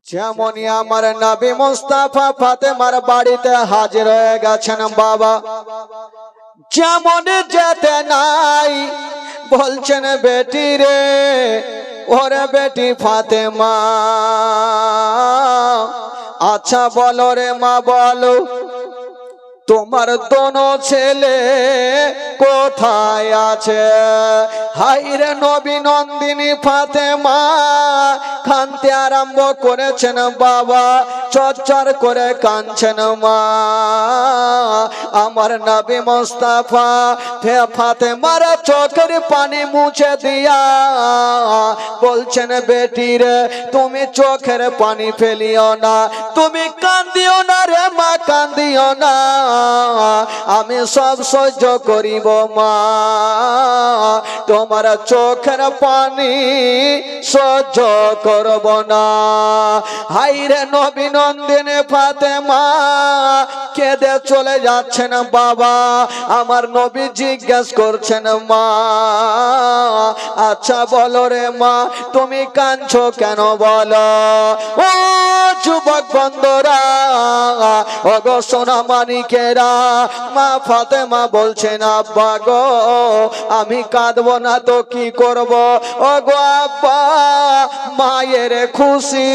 যেমনই আমার নবী মুস্তাফা ফাতেমার বাড়িতে হাজির হয়ে গেছেন বাবা, যেমন যেতে নাই বলছেন বেটি রে, ওরে বেটি ফাতেমা, আচ্ছা বলো রে মা, বলো তোমার দোনো ছেলে কোথায় আছে? হাইরে নবী নন্দিনী ফাতেমা কাঁদতে আরম্ভ করেছেন বাবা, চরচর করে কাঁদছেন মা। আমার নবী মুস্তাফা ফাতেমার চোখের পানি মুছে দিয়া বলছেন বেটি রে, তুমি চোখের পানি ফেলিও না, তুমি কান্দিও না রে মা, কান্দিও না, আমি সব সহ্য করিব মা, তোমার চোখের পানি সহ্য করব না। হাইরে নবী নন্দিনী ফাতেমা কেঁদে চলে যাচ্ছেন বাবা। আমার নবী জিজ্ঞেস করছেন মা, আচ্ছা বলো রে মা, তুমি কাঁদছো কেন বলো? ও যুবক বন্ধুরা, ও গো সোনা মানিকেরা, মা ফাতেমা বলছেন আব্বা গো আমি কাঁদবো না তো কি করব? ও গো আব্বা, মায়ের খুশি,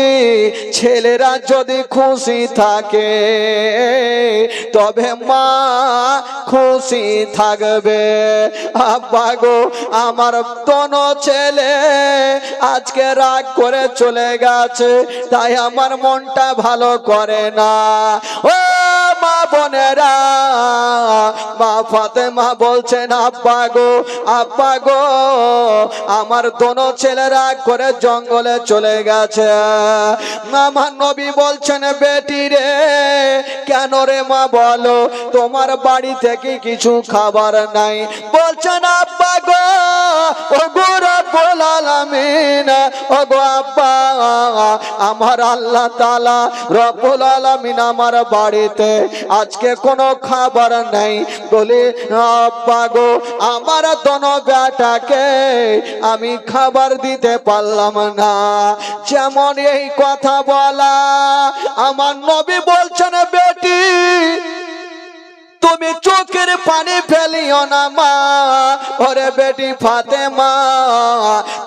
ছেলেরা যদি খুশি থাকে তবে মা খুশি থাকবে। আব্বা গো আমার দোনো ছেলে আজকে রাগ করে চলে গেছে, তাই আমার মনটা ভালো করে না। ও মা বোনেরা, মা ফাতেমা বলছেন আব্বা গো, আব্বা গো আমার দোনো ছেলে রাগ করে জঙ্গলে চলে গেছে। আমার নবী বলছেন বেটি রে, কেন রে মা বলো, তোমার বাড়ি থেকে কিছু খাবার নাই? বলছেন আব্বা গো, ও গো রব্বুল আলামিন, ও গো আব্বা আমার আল্লাহ তাআলা রব্বুল আলামিন আমার বাড়িতে আজকে কোনো খাবার নাই। বলে আব্বা গো আমার দোনো বেটাকে আমি খাবার দিতে পারলাম না। যেমন এই কথা বলা, আমার নবী বলছেন বেটি তুমি চোখের পানি ফেলিও না মা, ওরে বেটি ফাতেমা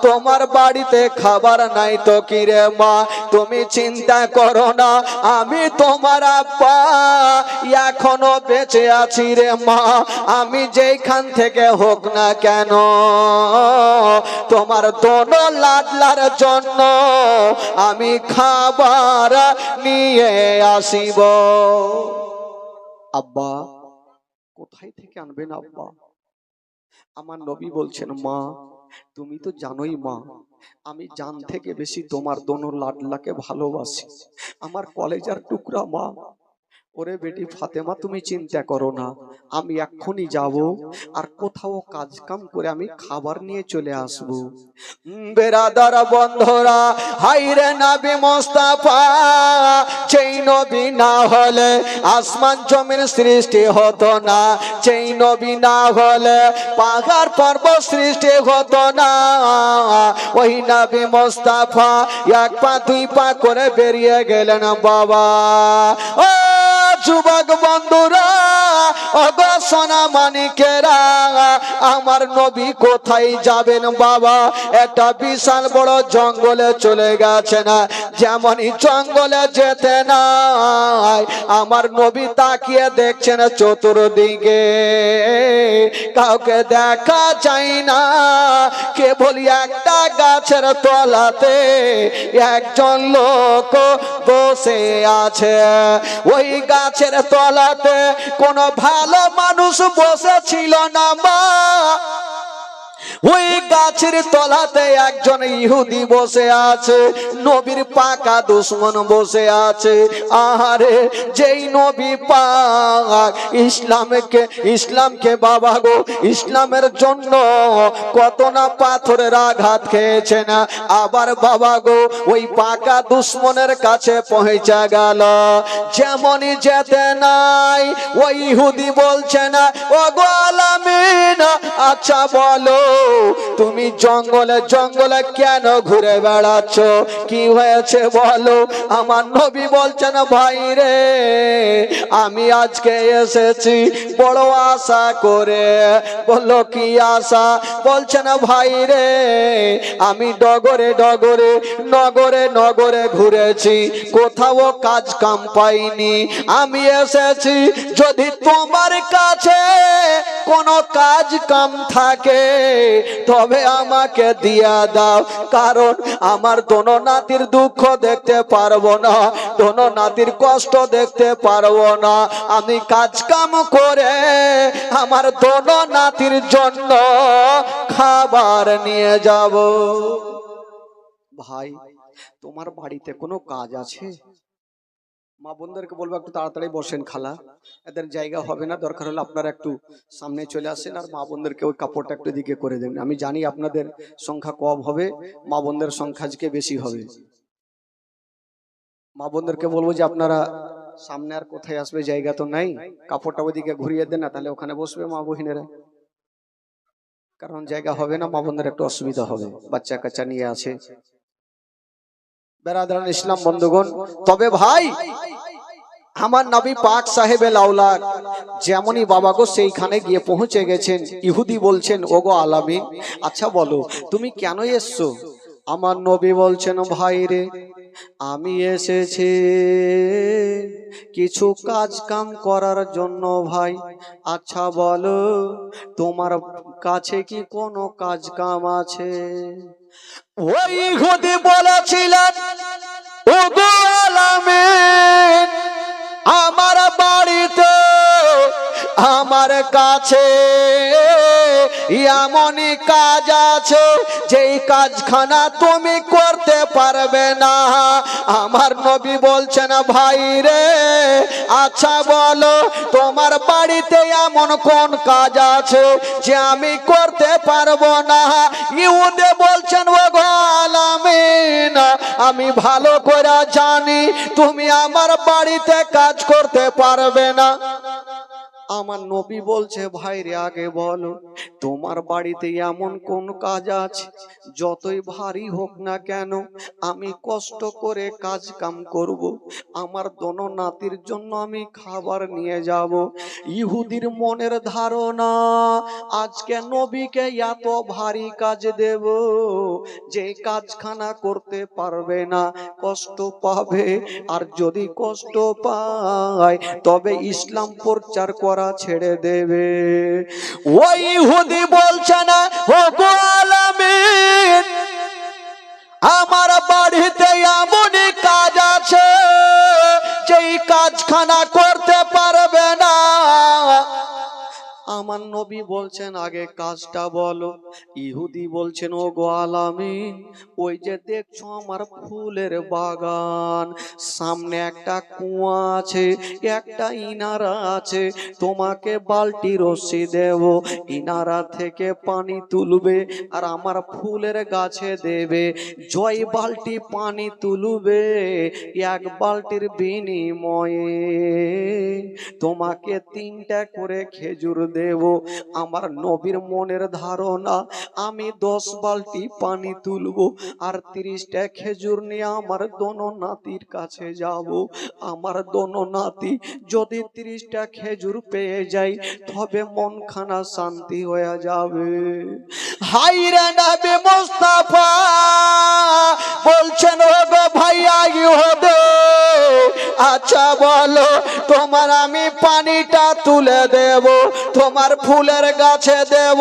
তোমার বাড়িতে খাবার নাই তো কি রে মা, তুমি চিন্তা করো না, আমি তোমার আব্বা এখনো বেঁচে আছি রে মা, আমি যেখান থেকে হোক না কেন তোমার দোনো লাডলার জন্য আমি খাবার নিয়ে আসিব। আব্বা কোথায় থেকে আনবেন আব্বা? আমার নবী বলছেন মা তুমি তো জানোই মা, আমি জান থেকে বেশি তোমার দোনো লাডলাকে ভালোবাসি, আমার কলেজার টুকরা মা। ওরে বেটি ফাতেমা তুমি চিন্তা করো না, আমি এক্ষুনি যাব আর কোথাও কাজ কাম করে আমি খাবার নিয়ে চলে আসব। বেরাদার বন্ধুরা, হাইরে নবী মুস্তাফা যেই নবী না হলে আসমান জমিন সৃষ্টি হতো না, যেই নবী না হলে পাহাড় পর্বত সৃষ্টি হতো না। ওই নবী মুস্তাফা এক পা দুই পা করে বেরিয়ে গেলেন বাবা। ও যুবক বন্ধুরা, ওগো সোনা মানিকেরা, আমার নবী কোথায় যাবেন বাবা? একটা বিশাল বড় জঙ্গলে চলে গেছেন। যেমনই জঙ্গলে যেতে নাই আমার নবী তাকিয়ে দেখছেন চতুর্দিকে, কাউকে দেখা যায় না, কেবল একটা গাছের তলাতে একজন লোক বসে আছে। ওই গাছের তলাতে কোনো ভালো মানুষ বসেছিল না মা, ওই গাছের তলাতে একজন ইহুদি বসে আছে, নবীর পাকা দুশমন বসে আছে। আহারে যেই নবী পাক ইসলামকে বাবা গো ইসলামের জন্য কত না পাথরের আঘাত খেয়েছেন, আবার বাবা গো ওই পাকা দুশমনের কাছে পৌঁছে গেল। যেমনই যেতে নাই ওই ইহুদি বলছে না, ও গো আলামিন আচ্ছা বলো তুমি জঙ্গলে জঙ্গলে কেন ঘুরে বেড়াচ্ছ, কি হয়েছে বলো? আমার নবী বলছেন ভাই রে, আমি আজকে এসেছি বড় আশা করে। বললো কি আশা? বলছেন ভাই রে, আমি ডগরে ডগরে নগরে নগরে ঘুরেছি, কোথাও কাজ কাম পাইনি। আমি এসেছি যদি তোমার কাছে কোনো কাজ কাম থাকে তবে আমাকে দিয়া দাও, কারণ আমার দোনো নাতির দুঃখ দেখতে পারবো না, দোনো নাতির কষ্ট দেখতে পারবো না। আমি কাজ কাম করে আমার দোনো নাতির জন্য খাবার নিয়ে যাব। ভাই, তোমার বাড়িতে কোনো কাজ আছে? মা বোনদেরকে বলবো একটু তাড়াতাড়ি বসেন, খালা এদের জায়গা হবে না, দরকার হলে আপনারা একটু সামনে চলে আসেন আর মা বোনদেরকে ওই কাপড়টা একটু দিকে করে দেন। আমি জানি আপনাদের সংখ্যা কম হবে, মা বোনদের সংখ্যা আজকে বেশি হবে। মা বোনদেরকে বলবো যে আপনারা সামনে আর কোথায় আসবে, জায়গা তো নাই, কাপড়টা ওইদিকে ঘুরিয়ে দেন না, তাহলে ওখানে বসবে মা বহিনেরা, কারণ জায়গা হবে না, মা বোনদের একটু অসুবিধা হবে, বাচ্চা কাচ্চা নিয়ে আছে। বেরাদারান ইসলাম বন্ধুগণ, তবে ভাই আমার নবী পাক সাহেবের আওলাদ যেমনই বাবা গো সেইখানে গিয়ে পৌঁছে গেছেন। ইহুদি বলছেন ওগো আলামিন, আচ্ছা বলো তুমি কেন এসছো? আমার নবী বলছেন ভাই রে, আমি এসেছি কিছু কাজ কাম করার জন্য ভাই। আচ্ছা বলো তোমার কাছে কি কোনো কাজ কাম আছে? ওই ইহুদি বলেছিলেন ওগো আলামিন, আমার বাড়িতে আমার কাছে এমনই কাজ আছে যেই কাজখানা তুমি করতে পারবে না। আমার নবী বলছেন ভাই রে, আচ্ছা বলো তোমার বাড়িতে এমন কোন কাজ আছে যে আমি করতে পারবো না? ইহুদি বলছেন ওগো আলামিন, আমি ভালো করে জানি তুমি আমার বাড়িতে কাজ করতে পারবে না। আমার নবী বলছে ভাই রে, আগে বলো তোমার বাড়িতে এমন কোন কাজ আছে যতই ভারী হোক না কেন আমি কষ্ট করে কাজ কাম করব, আমার দোনো নাতির জন্য আমি খাবার নিয়ে যাব। ইহুদির মনের ধারণা আজকে নবীকে এত ভারী কাজ দেব যে কাজখানা করতে পারবে না, কষ্ট পাবে, আর যদি কষ্ট পায় তবে ইসলাম প্রচার করা ছেড়ে দেবে। ওই ইহুদি বলছে না ওগো আলামিন, আমার বাড়িতে এমনই কাজ আছে যেই কাজখানা করতে পারবে না। আমার নবী বলছেন আগে কাজটা বলো। ইহুদি বলছেন ওগো আলামিন, ওই যে দেখছো আমার ফুলের বাগান, সামনে একটা কুয়া আছে, একটা ইনারা আছে, তোমাকে বালতি রশি দেব, ইনারা থেকে পানি তুলবে আর আমার ফুলের গাছে দেবে, জয় বালতি পানি তুলবে, এক বালতির বিনিময়ে তোমাকে 3টা করে খেজুর দেব। আমার নবীর মনের ধারণা আমি 10 বালতি পানি তুলবো আর 30টা খেজুর নিয়ে আমার দোনো নাতির কাছে যাব। আমার দোনো নাতি যদি 30টা খেজুর পেয়ে যায় তবে মনখানা শান্তি হয়ে যাবে। হায়রে নবী মুস্তাফা বলছেন ওগো ভাইয়া ইহুদি, আচ্ছা বলো তোমার আমি পানিটা তুলে দেব, তোমার ফুলের গাছে দেব,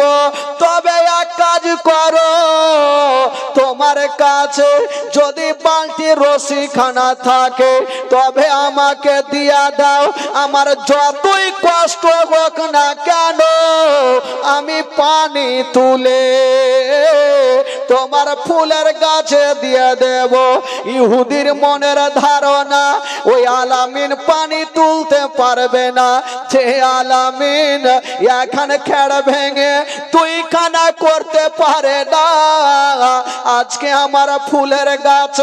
তবে এক কাজ করো, তোমার কাছে যদি বালতি রশি খানা থাকে তবে আমাকে দিয়া দাও, আমার যতই কষ্ট হোক না কেন আমি পানি তুলে তোমার ফুলের গাছে দিয়ে দেব। ইহুদির মনের ধারণা ওই আলামিন পানি তুলতে পারবে না। যে আলামিন এখানে খেড় ভেঙে তুই খানা করতে পারে না, আজকে আমার ফুলের গাছ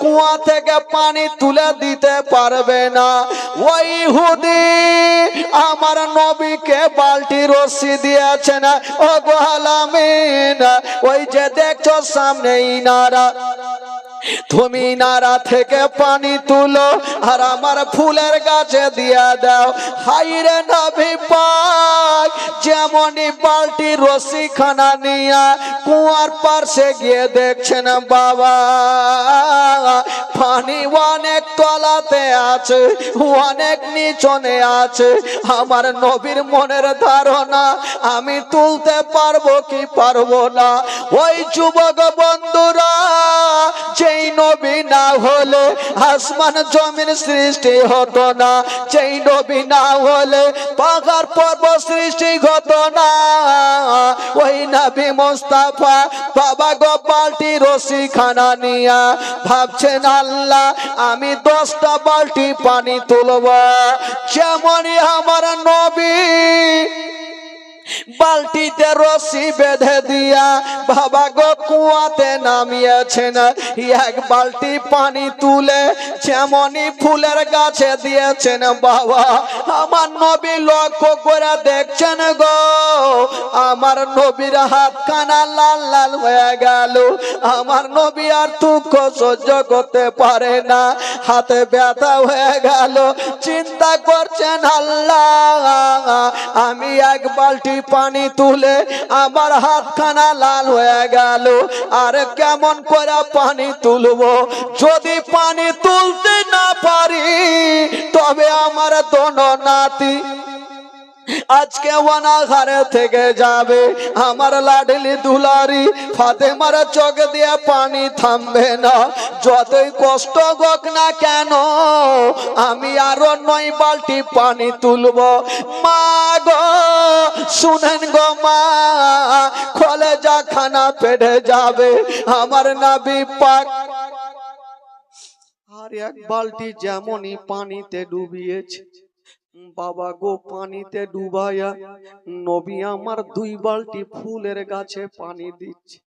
কুয়া থেকে পানি তুলে দিতে পারবে না। ওই ইহুদি আমার নবীকে বালতি রশি দিয়েছেন। ও গো আলামিন, ওই যে দেখছো সামনে ইনারা, তুমি ইনারা থেকে পানি তুলো আর আমার ফুলের গাছে দিয়ে দাও। হাইরে নবী পাক যেমনই বালতি রশি খানা নিয়ে কুয়ার পাশে গিয়ে দেখছেন বাবা পানি অনেক তলাতে আছে, অনেক নিচনে আছে। আমার নবীর মনের ধারণা আমি তুলতে পারবো কি পারবো না। ওই যুবক বন্ধুরা, যেই নবী না হলে আসমান জমিন সৃষ্টি হতো না, যেই নবী না হলে পাহাড় পর্বত সৃষ্টি হতো না। ওই নবী মুস্তাফা বাবা গো বালতি রশি খানা নিয়া ভাবছেন আল্লাহ আমি 10টা বালতি পানি তুলব। যেমনই আমার নবী বালতিতে রশি বেঁধে দিয়া বাবা গো কুয়াতে নামিয়েছেন, এক বালতি পানি তুলে যেমনই ফুলের গাছে দিয়েছেন বাবা আমার নবী লক্ষ্য করে দেখছেন গো আমার নবীর হাত কানা লাল লাল হয়ে গেল। আমার নবী আর দুঃখ সহ্য করতে পারে না, হাতে ব্যথা হয়ে গেল। চিন্তা করছেন আল্লাহ আমি এক বালতি পানি তুলে আমার হাতখানা লাল হয়ে গেল, আর কেমন করে পানি তুলবো? যদি পানি তুলতে না পারি তবে আমার দোনো নাতি আজকে অনাহারে থেকে যাবে। আমার লাডলি দুলারি ফাতেমার চোখ দিয়ে পানি থামবে না। যতই কষ্ট হোক না কেন আমি আরো 9 বালতি পানি তুলব। মা গো শুনেন গো মা, কলেজা খানা পেটে যাবে আমার নবী পাক। আর এক বালতি যেমনই পানিতে ডুবিয়েছে বাবা গো পানিতে ডুবাইয়া নবী আমার 2 বালতি ফুলের গাছে পানি দিচ্ছে,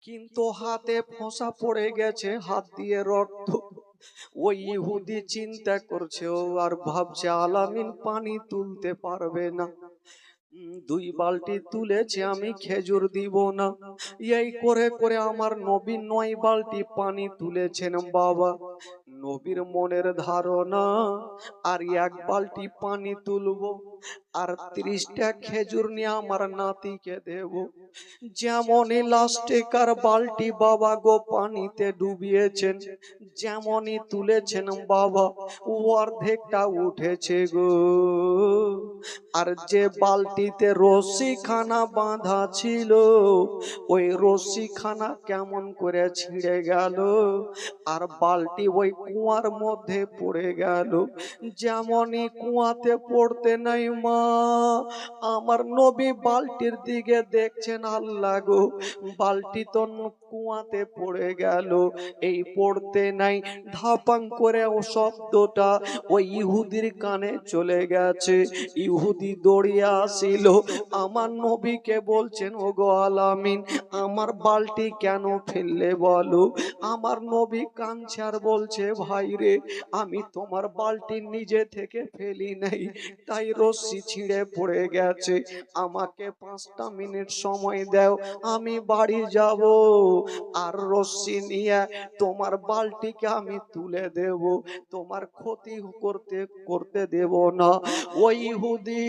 কিন্তু হাতে ফোঁসা পড়ে গেছে, হাত দিয়ে রক্ত। ওই ইহুদি চিন্তা করছে ও আর ভাবছে আলামিন পানি তুলতে পারবে না, 2 বালতি তুলেছে আমি খেজুর দিব না। এই করে করে আমার নবী 9 বালতি পানি তুলেছেন বাবা। নবীর মনের ধারণা আর 1 বালতি পানি তুলবো আর 30টা খেজুর নিয়ে আমার নাতিকে দেব। যেমনই লাস্টে কার বালতি বাবা গো পানিতে ডুবিয়েছেন, যেমনই তুলেছেন বাবা অর্ধেকটা উঠেছে গো। আর যে বালতিতে রশি খানা বাঁধা ছিল ওই রশি খানা কেমন করে ছিঁড়ে গেল আর বালতি ওই কুয়ার মধ্যে পড়ে গেল। যেমনই কুয়াতে পড়তে নাই মা আমার নবী বালতির দিকে দেখছেন, আল্লাহ গো বালতি তো কুয়াতে পড়ে গেল। এই পড়তে নাই ধাপাং করে ও শব্দটা ওই ইহুদির কানে চলে গেছে। ইহুদি দৌড়িয়ে আসিল আমার নবীকে বলছেন ও গো আলামিন আমার বালতি কেন ফেললে বলো। আমার নবী কাঁদছে আর বলছে ভাই রে আমি তোমার বালতি নিজে থেকে ফেলি নাই, তাই রশি ছিঁড়ে পড়ে গেছে। আমাকে 5টা মিনিট সময় দাও, আমি বাড়ি যাব আর রশি নিয়ে তোমার বালতিকে আমি তুলে দেব, তোমার ক্ষতি করতে দেব না। ওই ইহুদি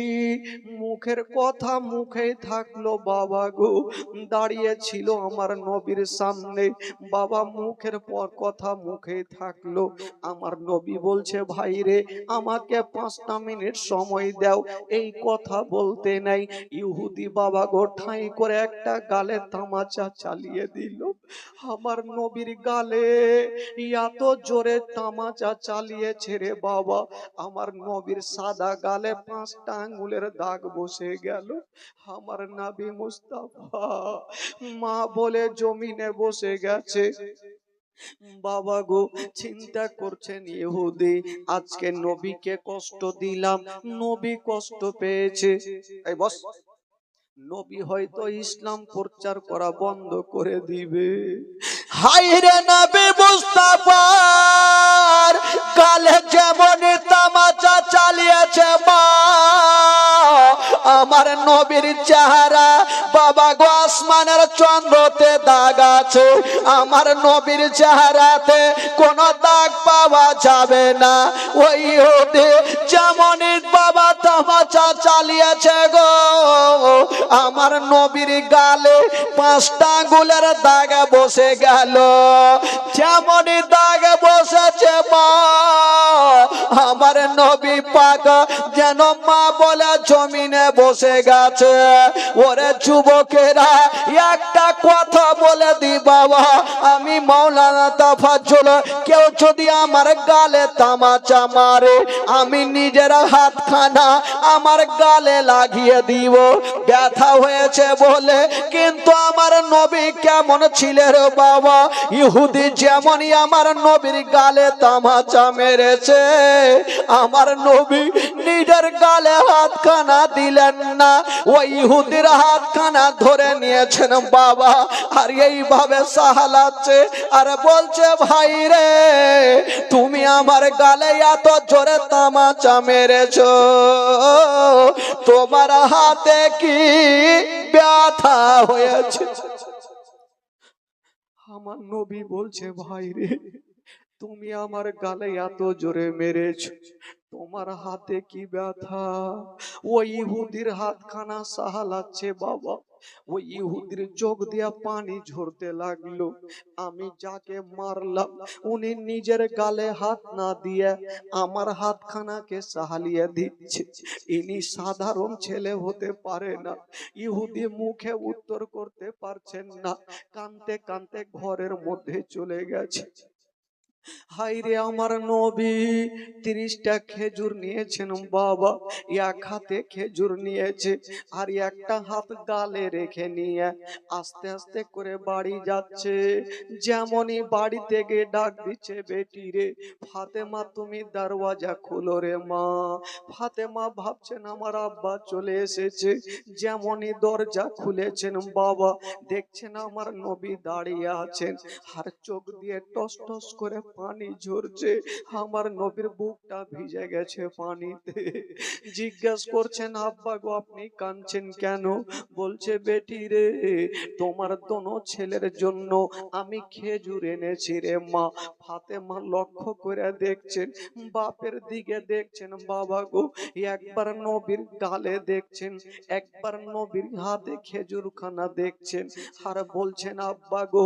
মুখের কথা মুখেই থাকলো বাবা গো, দাঁড়িয়ে ছিল আমার নবীর সামনে বাবা, মুখের পর কথা মুখেই থাকলো। আমার নবী বলছে ভাই রে আমাকে 5টা মিনিট সময় দাও, এই কথা বলতে নাই। ইহুদি বাবা গো ঠাঁই করে করে একটা গালে তামাচা চালিয়ে দিল। আমার নবীর গালে এত জোরে তামাচা চালিয়েছে রে বাবা, আমার নবীর সাদা গালে 5টা আঙ্গুলের দাগ বসে গেল। আমার নবী মুস্তাফা মা বলে জমিনে বসে গেছে। বাবা গো, চিন্তা করছেন ইহুদি, আজকে নবীকে কষ্ট দিলাম, নবী কষ্ট পেয়েছে। এই বস, নবী হয়তো ইসলাম প্রচার করা বন্ধ করে দিবে। হায়রে নবী মুস্তাফার গালে যেমন তামাচা চালিয়েছে মা, আমার নবীর চেহারা বাবা গো আসমানের চন্দ্রতে দাগ আছে, আমার নবীর চেহারাতে কোনো দাগ পাওয়া যাবে না। ওই ইহুদি যেমন বাবা তামাচা চালিয়েছে গো, আমার নবীর গালে 5টা আঙ্গুলের দাগ বসে গেল। যেমন দাগ বসেছে মা, আমার নবী পাক যেন মা বলে জমিনে বসে গেছে। ওরে যুবকেরা, একটা কথা বলে দি বাবা, আমি মাওলানা তাফাজ্জল, কেউ যদি আমার গালে তামাচা মারে, আমি নিজের হাতখানা আমার গালে লাগিয়ে দিব, ব্যথা হয়েছে বলে। কিন্তু আমার নবী কেমন ছিলেন বাবা, ইহুদি যেমনই আমার নবীর গালে তামাচা মেরেছে, আমার নবী নিজের গালে হাতখানা দিলেন না, ওই ইহুদির হাতখানা ধরে নিয়েছেন বাবা, আর এইভাবে সাহালাচ্ছে আর বলছে, ভাই রে তুমি আমার গালে এত জোরে তামাচা মেরেছো, তোমার হাতে কি ব্যথা হয়েছে? আমার নবী বলছে, ভাই রে তুমি আমার গালে এত জোরে মেরেছো, তোমার হাতে কি ব্যথা? ওই ইহুদির হাতখানা সাহালাচ্ছে বাবা, ওই ইহুদির চোখ দিয়া পানি ঝরতে লাগলো। আমি যাকে মারলাম উনি নিজের গালে হাত না দিয়ে আমার হাতখানাকে সাহালিয়ে দিচ্ছে, ইনি সাধারণ ছেলে হতে পারে না। ইহুদি মুখে উত্তর করতে পারছেন না, কাঁদতে কাঁদতে ঘরের মধ্যে চলে গেছে। হাইরে আমার নবী 30টা খেজুর নিয়েছেন বাবা, এক হাতে খেজুর নিয়েছে আর একটা হাত গালে রেখে নিয়ে আস্তে আস্তে করে বাড়ি যাচ্ছে। যেমনই বাড়ি থেকে ডাক দিচ্ছে, বেটি রে ফাতেমা তুমি দরওয়াজা খুলো রে মা। ফাতেমা ভাবছেন আমার আব্বা চলে এসেছে। যেমনই দরজা খুলেছেন বাবা, দেখছেন আমার নবী দাঁড়িয়ে আছেন আর চোখ দিয়ে টস টস করে পানি ঝরছে, আমার নবীর বুকটা ভিজে গেছে পানিতে। জিজ্ঞেস করছেন, আব্বা গো আপনি কাঁদছেন কেন? বলছে, বেটি রে তোমার দোনো ছেলের জন্য আমি খেজুর এনেছি রে মা। ফাতেমা লক্ষ্য করে দেখছেন, বাপের দিকে দেখছেন বাবা গো, একবার নবীর গালে দেখছেন, একবার নবীর হাতে খেজুর খানা দেখছেন, আর বলছেন, আব্বা গো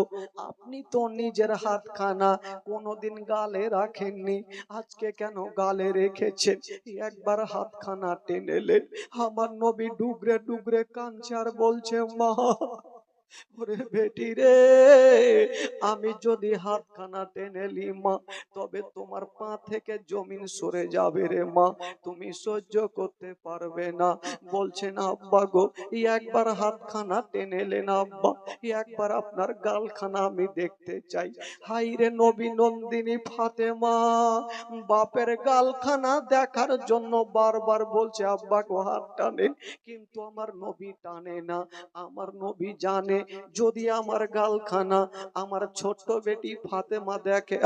আপনি তো নিজের হাতখানা কোনোদিন গালে রাখেননি, আজকে কেন গালে রেখেছেন? একবার হাতখানা টেনেলেন। আমার নবী ডুগরে ডুগরে কাঁদছে আর বলছে, মা ওরে বেটি রে, আমি যদি হাতখানা টেনেলি মা, তবে তোমার পা থেকে জমিন সরে যাবে রে মা, তুমি সহ্য করতে পারবে না। বলছেন, আব্বা গো একবার হাতখানা টেনেলেন আব্বা, একবার আপনার গালখানা আমি দেখতে চাই। হাই রে নবী নন্দিনী ফাতেমা বাপের গালখানা দেখার জন্য বারবার বলছে, আব্বা গো হাত টানেন, কিন্তু আমার নবী টানে না। আমার নবী জানে যদি আমার গালখানা আমার ছোট্ট বেটি ফাতেমা দেখে,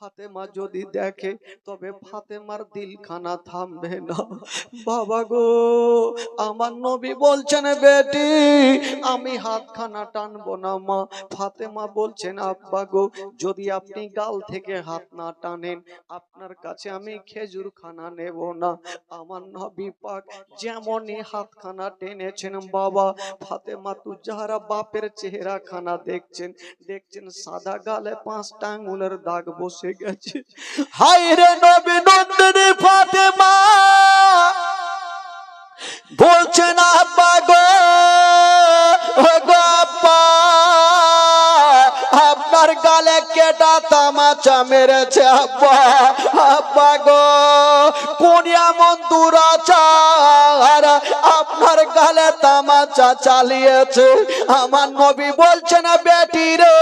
ফাতেমা যদি দেখে তবে ফাতেমার দিলখানা থামবে না। বাবা গো আমার নবী বলছেন, বেটি আমি হাতখানা টানবো না মা। ফাতেমা বলছেন, আব্বা গো যদি আপনি গাল থেকে হাত না টানেন আপনার কাছে আমি খেজুর খানা নেব না। আমার নবী পাক যেমনই হাতখানা টেনেছেন বাবা, ফাতেমা তু যাহারা বাপের চেহারা খানা দেখছেন, দেখছেন সাদা গালে 5টা আঙ্গুলের দাগ বসে গেছে। হায় রে নবী নন্দিনী ফাতেমা বলছেন আব্বা গো, ও গো আব্বা, আপনার গালে কেটা তামাচা মেরেছে আব্বা। আব্বা গো, কোন এমন দুরাচার আপনার গালে তামাচা চালিয়েছে? আমার নবী বলছেন বেটি রে,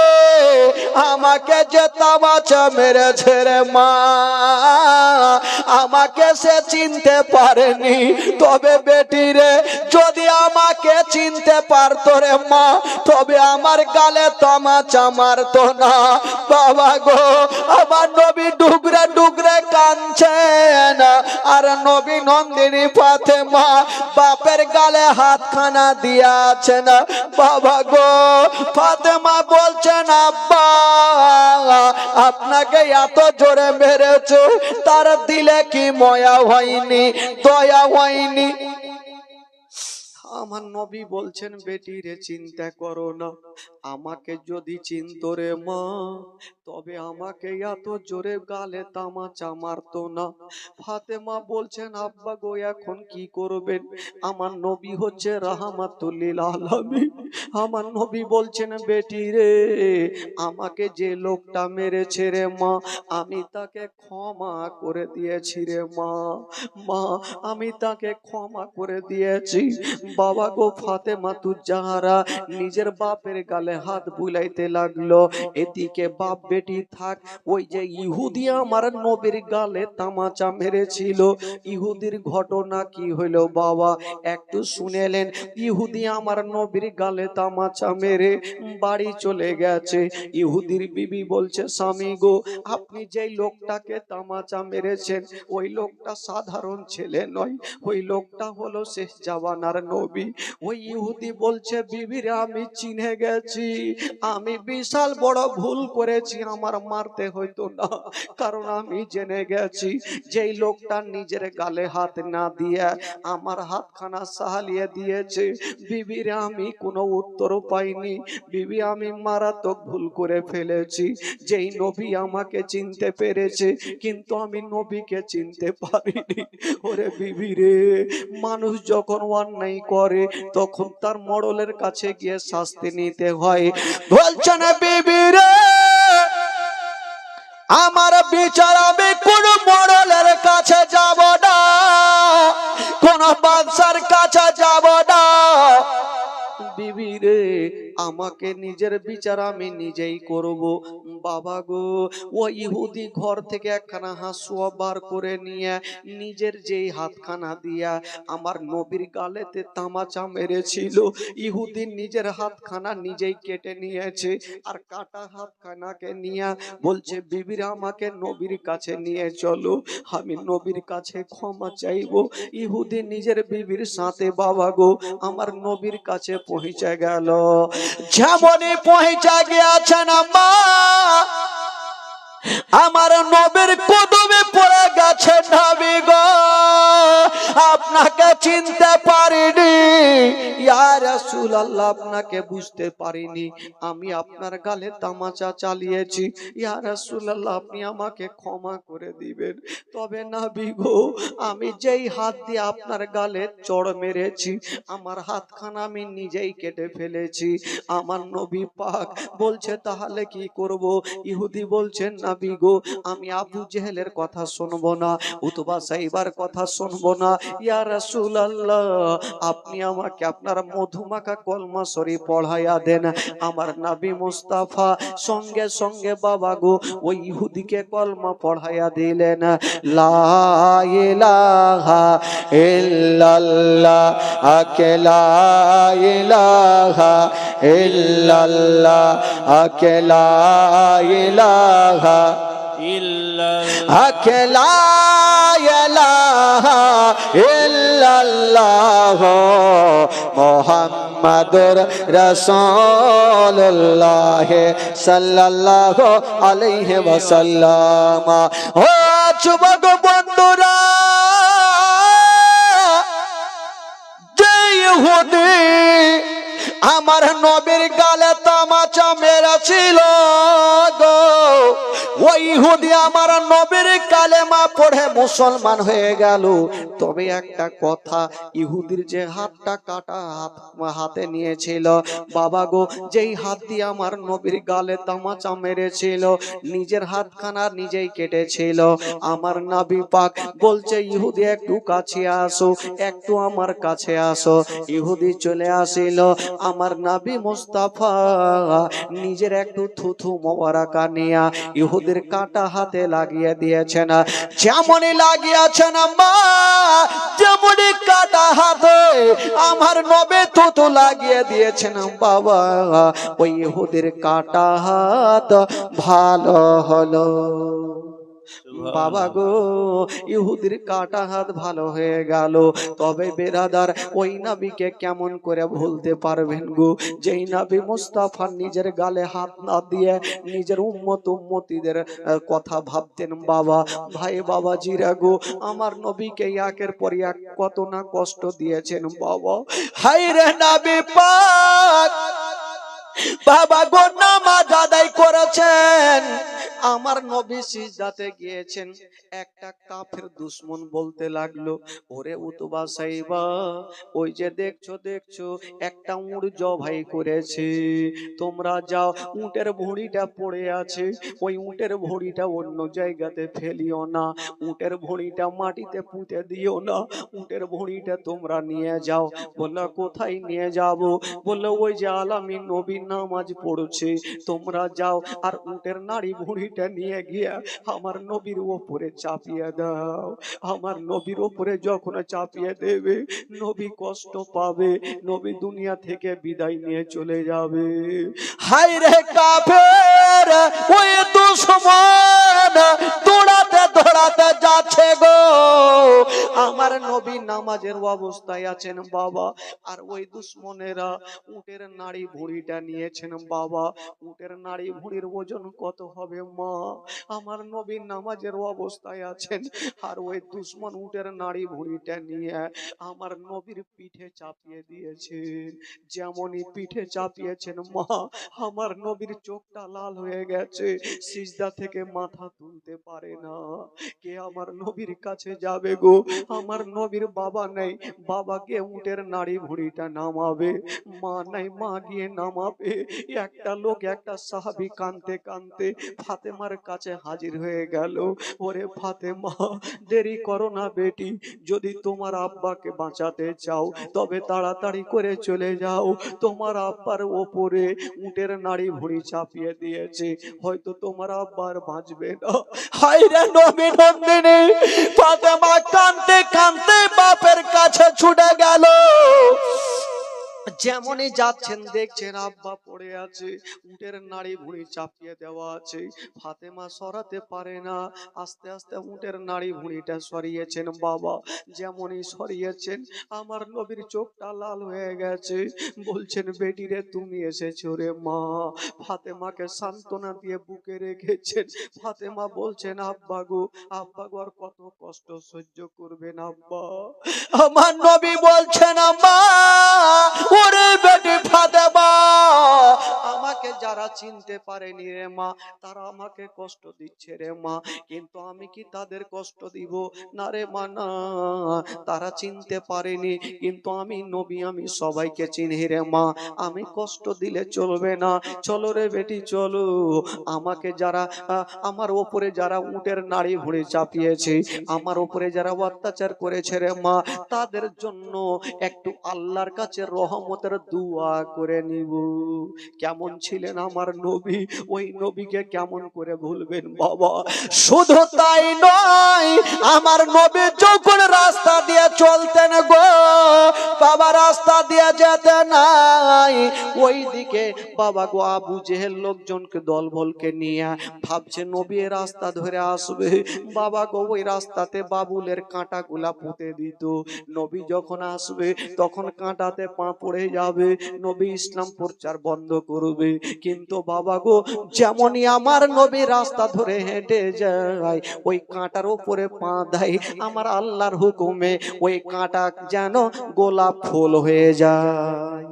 আমাকে যে তামাচা মেরেছে রে মা, আমাকে সে চিনতে পারেনি। তবে বেটি রে, যদি আমাকে চিনতে পারতো রে মা, তবে আমার গালে তামাচা মারতো না। বাবা গো, আমার নবী ডুগরে ডুগরে কাঁদছেন, আর নবী নন্দিনী ফাতেমা বাপের গালে হাতখানা দিয়াছেন। বাবা গো, ফাতেমা বলছেন আব্বা, আপনাকে এত জোরে মেরেছে, তার দিলে কি মায়া হয়নি, দয়া হয়নি? আমার নবী বলছেন বেটি রে, চিন্তা করো না, আমাকে যদি চিনতো রে মা, তবে আমাকে এত জোরে গালে তামাচা মারতো না। ফাতেমা বলছেন আব্বা গো, এখন কি করবেন? আমার নবী হচ্ছে রাহমাতুল লিল আলামিন। আমার নবী বলছেন বেটি রে, আমাকে যে লোকটা মেরেছে রে মা, আমি তাকে ক্ষমা করে দিয়েছি রে মা। মা, আমি তাকে ক্ষমা করে দিয়েছি। বাবা গো, ফাতেমা তুজাহারা নিজের বাপের গালে হাত বুলাইতে লাগলো। এদিকে বাপ বেটি থাক, ওই যে ইহুদি আমার নবীর গালে তামাচা মেরেছিল, ইহুদির ঘটনা কি হইল বাবা একটু শুনেলেন। ইহুদি আমার নবীর গালে তামাচা মেরে বাড়ি চলে গেছে। ইহুদির বিবি বলছে, স্বামী গো, আপনি যেই লোকটাকে তামাচা মেরেছেন, ওই লোকটা সাধারণ ছেলে নয়, ওই লোকটা হলো শেষ জামানার নবী। ওই ইহুদি বলছে, বিবিরে আমি চিনে গেছি, আমি বিশাল বড় ভুল করেছি, আমার মারতে হইতো না, কারণ আমি জেনে গেছি যেই লোকটা নিজের গালে হাত না দিয়ে আমার হাতখানা সাহালিয়ে দিয়েছে, বিবিরে আমি কোনো উত্তর পাইনি। বিবি, আমি মারাত্মক ভুল করে ফেলেছি। যেই নবী আমাকে চিনতে পেরেছে, কিন্তু আমি নবীকে চিনতে পারিনি। ওরে বিবি রে, মানুষ যখন অন্যায় করে তখন তার মডলের কাছে গিয়ে শাস্তি নিতে হয়। বলছেন বিবি রে, আমার বিচার আমি কোন মডলের কাছে যাব না, কোন বাদশার কাছে যাব না। বিবি রে, আমাকে নিজের বিচার আমি নিজেই করব। বাবা গো, ও ইহুদি ঘর থেকে একখানা হাসুয়া বার করে নিয়ে নিজের যেই হাতখানা দিয়া আমার নবীর গালেতে তামাচা মেরেছিল, ইহুদি নিজের হাতখানা নিজেই কেটে নিয়েছে, আর কাটা হাতখানাকে নিয়ে বলছে, বিবিরা আমাকে নবীর কাছে নিয়ে চলো, আমি নবীর কাছে ক্ষমা চাইবো। ইহুদি নিজের বিবির সাথে বাবা গো আমার নবীর কাছে পৌঁছে গেল। যেমনই পৌঁছে গিয়েছেন মা, আমার নবীর কদমে পড়ে গেছে, নবী গো আপনাকে চিনতে পারিনি, ইয়া রাসূলুল্লাহ আপনাকে বুঝতে পারিনি, আমি আপনার গালে তামাচা চালিয়েছি, ইয়া রাসূলুল্লাহ আপনি আমাকে ক্ষমা করে দিবেন। তবে নবী গো, আমি যেই হাত দিয়ে আপনার গালে চড় মেরেছি, আমার হাতখানা আমি নিজেই কেটে ফেলেছি। আমার নবী পাক বলছে, তাহলে কি করব? ইহুদি বলছেন, নবী গো, আমি আবু জেহেলের কথা শুনবো না, উতবা সাইবার কথা শুনবো না, ইয়া রাসূলুল্লাহ আপনি আমাকে আপনার মধুমাখা কলমা শরীফ পড়াইয়া দেন। আমার নবী মুস্তাফা সঙ্গে সঙ্গে বাবা গো ওই ইহুদিকে কলমা পড়াইয়া দিলেন। লা ইলাহা ইল্লাল্লাহ, লা ইলাহা ইল্লাল্লাহ, লা ইলাহা লা ইলাহা ইল্লাল্লাহ মুহাম্মাদুর রাসূলুল্লাহ সাল্লাল্লাহু আলাইহি ওয়াসাল্লাম। ও যুবক বন্ধুরা, যে ইহুদি আমার নবীর গালে তামাচা মেরেছিল গো, ওই ইহুদি আমার নবীর কালেমা পড়ে মুসলমান হয়ে গেল। তবে একটা কথা, ইহুদির যে হাতটা কাটা হাতে নিয়েছিল বাবা গো, যেই হাত দিয়ে আমার নবীর গালে তামাচা মেরেছিল, নিজের হাতখানা নিজেই কেটেছিল। আমার নবী পাক বলছে, ইহুদি একটু কাছে আসো, একটু আমার কাছে আসো। ইহুদি চলে আসিল, আমার নবী মুস্তাফা নিজের একটু থুথু মোবারকা নিয়া ইহুদির কাটা হাতে লাগিয়ে দিয়েছেন। যেমনই লাগিয়েছেন মা, যেমনই কাটা হাতে আমার নবী থুথু লাগিয়ে দিয়েছেন বাবা, ওই ইহুদির কাটা হাত ভালো হলো। বাবা গো, ইহুদির কাটা হাত ভালো হয়ে গেল। তবে বেরাদার, ওই নবীকে কেমন করে ভুলতে পারবেন গো, যেই নবী মুস্তাফা নিজের গালে হাত না দিয়ে নিজের উম্মতিদের কথা ভাবতেন। বাবা ভাই বাবা জিরা গো, আমার নবীকে একের পর এক কত না কষ্ট দিয়েছেন বাবা। হায় রে নবী পাক, বাবা গো নামাজ আদায় করেছেন, আমার নবী সিজদাতে গিয়েছেন। একটা কাফের দুশমন বলতে লাগলো, ওরে উতবা সাইবা, ওই যে দেখছো একটা উট জবাই করেছে, তোমরা যাও, উটের ভুঁড়িটা পড়ে আছে, ওই উটের ভুঁড়িটা অন্য জায়গাতে ফেলিও না, উটের ভুঁড়িটা মাটিতে পুঁতে দিও না, উটের ভুঁড়িটা তোমরা নিয়ে যাও। বললো কোথায় নিয়ে যাব? বললো ওই যে আলামিন নবী নামাজ পড়ছে, তোমরা যাও আর উটের নাড়ি ভুঁড়িটা নিয়ে গিয়া আমার নবীর উপরে চাপিয়ে দাও। আমার নবীর উপরে যখন চাপিয়ে দেবে, নবী কষ্ট পাবে, নবী দুনিয়া থেকে বিদায় নিয়ে চলে যাবে। হায় রে কাফের, ওই দুশমন দৌড়াতে যাচ্ছে গো, আমার নবী নামাজের অবস্থায় আছেন বাবা, আর ওই দুশমনেরা উটের নাড়ি ভুঁড়িটা নিয়েছেন বাবা। উটের নাড়ি ভুঁড়ির ওজন কত হবে মা? আমার নবী নামাজের অবস্থায় আছেন, আর ওই দুশমন উটের নাড়ি ভুঁড়িটা নিয়ে আমার নবীর পিঠে চাপিয়ে দিয়েছেন। যেমনই পিঠে চাপিয়েছেন মা, আমার নবীর চোখটা লাল হয়ে গেছে, সিজদা থেকে মাথা তুলতে পারে না। কে আমার নবীর কাছে যাবে গো? আমার নবীর বাবা নেই, বাবাকে উটের নাড়ি ভুঁড়িটা নামাবে, মা নাই, মা গিয়ে নামাবে। একটা লোক, একটা সাহাবী কাঁদতে কাঁদতে ফাতেমার কাছে হাজির হয়ে গেল। ওরে ফাতেমা, দেরি করো না বেটি, যদি তোমার আব্বাকে বাঁচাতে চাও তবে তাড়াতাড়ি করে চলে যাও, তোমার আব্বার ওপরে উটের নাড়ি ভুঁড়ি চাপিয়ে দিয়েছে, হয়তো তোমার আব্বার বাঁচবে না। হায় রে নবী নন্দিনী, ফাতেমা কাঁদতে কাঁদতে বাপের কাছে ছুটে গেল। যেমনই যাচ্ছেন দেখছেন আব্বা পড়ে আছে, উটের নাড়ি ভুঁড়ি চাপিয়ে দেওয়া আছে, ফাতেমা সরাতে পারে না, আস্তে আস্তে উটের নাড়ি ভুঁড়িটা সরিয়েছেন বাবা। যেমনই সরিয়েছেন আমার নবীর চোখটা লাল হয়ে গেছে, বলছেন বেটি রে তুমি এসেছো রে মা। ফাতেমাকে সান্ত্বনা দিয়ে বুকে রেখেছেন। ফাতেমা বলছেন আব্বা গো আর কত কষ্ট সহ্য করবেন আব্বা? আমার নবী বলছেন আম্মা, ওরে বেটি ফাতেমা, আমাকে যারা চিনতে পারেনি রে মা, তারা আমাকে কষ্ট দিচ্ছে রে মা, কিন্তু আমি কি তাদের কষ্ট দিব? না রে মা না, তারা চিনতে পারেনি, কিন্তু আমি নবী, আমি সবাইকে চিনি রে মা, আমি কষ্ট দিলে চলবে না। চলো রে বেটি চলো, আমাকে যারা আমার ওপরে যারা উটের নাড়ি ভুঁড়ি চাপিয়েছে, আমার ওপরে যারা অত্যাচার করেছে রে মা, তাদের জন্য একটু আল্লাহর কাছে রহমতের দোয়া করে নিব। কেমন ছিলেন আমার নবী, ওই নবীকে কেমন করে ভুলবেন বাবা? শুধু তাই নয়, আমার নবী যখন রাস্তা দিয়ে চলতেন গো বাবা, রাস্তা দিয়ে যেতে নাই, ওই দিকে বাবা গো আবু জেহেল লোকজনকে দলবলকে নিয়ে ভাবছে নবী রাস্তা ধরে আসবে, বাবা গো ওই রাস্তাতে বাবুলের কাঁটা গুলা পুঁতে দিত, নবী যখন আসবে তখন কাঁটাতে পা পড়ে যাবে, নবী ইসলাম প্রচার বন্ধ করবে। কিন্তু বাবা গো যেমনই আমার নবী রাস্তা ধরে হেঁটে যায়, ওই কাঁটার উপরে পা দেয়, আমার আল্লাহর হুকুমে ওই কাঁটা যেন গোলাপ ফুল হয়ে যায়।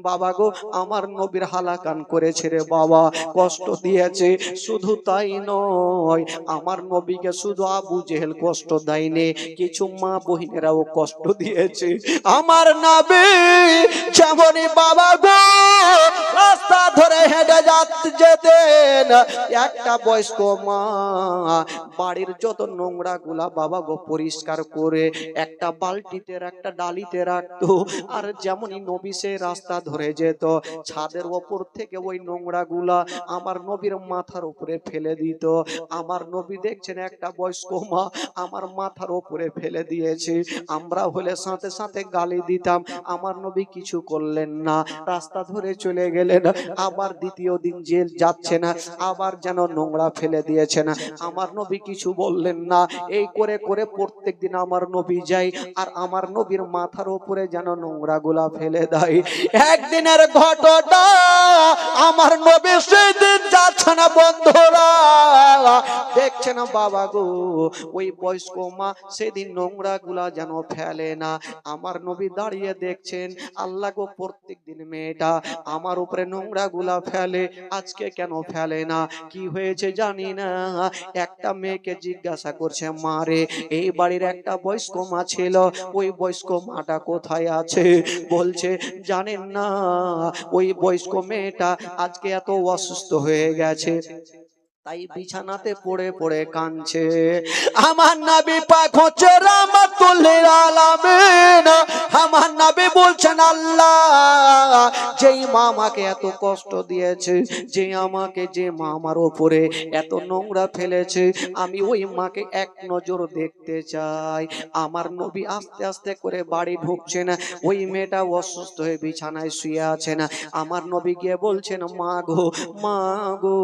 বাবা গো, আমার নবীর হালাকান করেছে রে বাবা, কষ্ট দিয়েছে। শুধু তাই নয়, আমার নবীকে শুধু আবু জেহেল কষ্ট দেয়নি, কিছু মা বহিনেরাও কষ্ট দিয়েছে। আমার নবী যেমনই বাবা গো রাস্তা ধরে হেঁটে যেতেন, একটা বয়স্ক মা বাড়ির যত নোংরা গুলা বাবা গো পরিষ্কার করে একটা বালতিতে একটা ডালিতে রাখতো। আর যেমনই নবী সে রাস্তা ধরে যেত, ছাদের ওপর থেকে ওই নোংরা গুলা আমার নবীর মাথার উপরে ফেলে দিত। আমার নবী দেখছেন একটা বয়স্ক মা আমার মাথার উপরে ফেলে দিয়েছে, আমরা হলে সাথে সাথে গালি দিতাম, আমার নবী কিছু করলেন না, রাস্তা ধরে চলে গেলেন। আবার দ্বিতীয় দিন জেল যাচ্ছে না, আবার যেন নোংরা ফেলে দিয়েছে না, আমার নবী কিছু বললেন না। এই করে করে প্রত্যেক দিন আমার নবী যায়, আর আমার নবীর মাথার উপরে যেন নোংরা গুলা ফেলে দেয়। একদিনের ঘটনা, আমার নবী সেদিন যাচ্ছে না বন্ধুরা, দেখছে না বাবা গো ওই বয়স্ক মা সেদিন নোংরা গুলা যেন ফেলে না। আমার নবী দাঁড়িয়ে দেখছেন, আল্লাহ গো প্রত্যেক দিন মেয়েটা আমার উপরে নোংরা গুলা ফেলে, আজকে কেন ফেলে না, কি হয়েছে জানি না। একটা মেয়েকে জিজ্ঞাসা করছে, মা রে এই বাড়ির একটা বয়স্ক মা ছিল, ওই বয়স্ক মাটা কোথায় আছে? বলছে জানেন না, ওই বয়স্ক মেয়েটা আজকে এত অসুস্থ হয়ে গেছে, তাই বিছানাতে পড়ে পড়ে কাঁদছে। আমার নবী পাক হচ্ছে রাহমাতুল লিল আলামিন, আমার নবী বলছেন আল্লাহ যেই মা আমাকে এত কষ্ট দিয়েছে, যে আমাকে যে মা আমার উপরে এত নোংরা ফেলেছে, আমি ওই মাকে এক নজর দেখতে চাই। আমার নবী আস্তে আস্তে করে বাড়ি ঢুকছে না, ওই মেয়েটা অসুস্থ হয়ে বিছানায় শুয়ে আছে না। আমার নবী গিয়ে বলছেন, মা গো মা গো,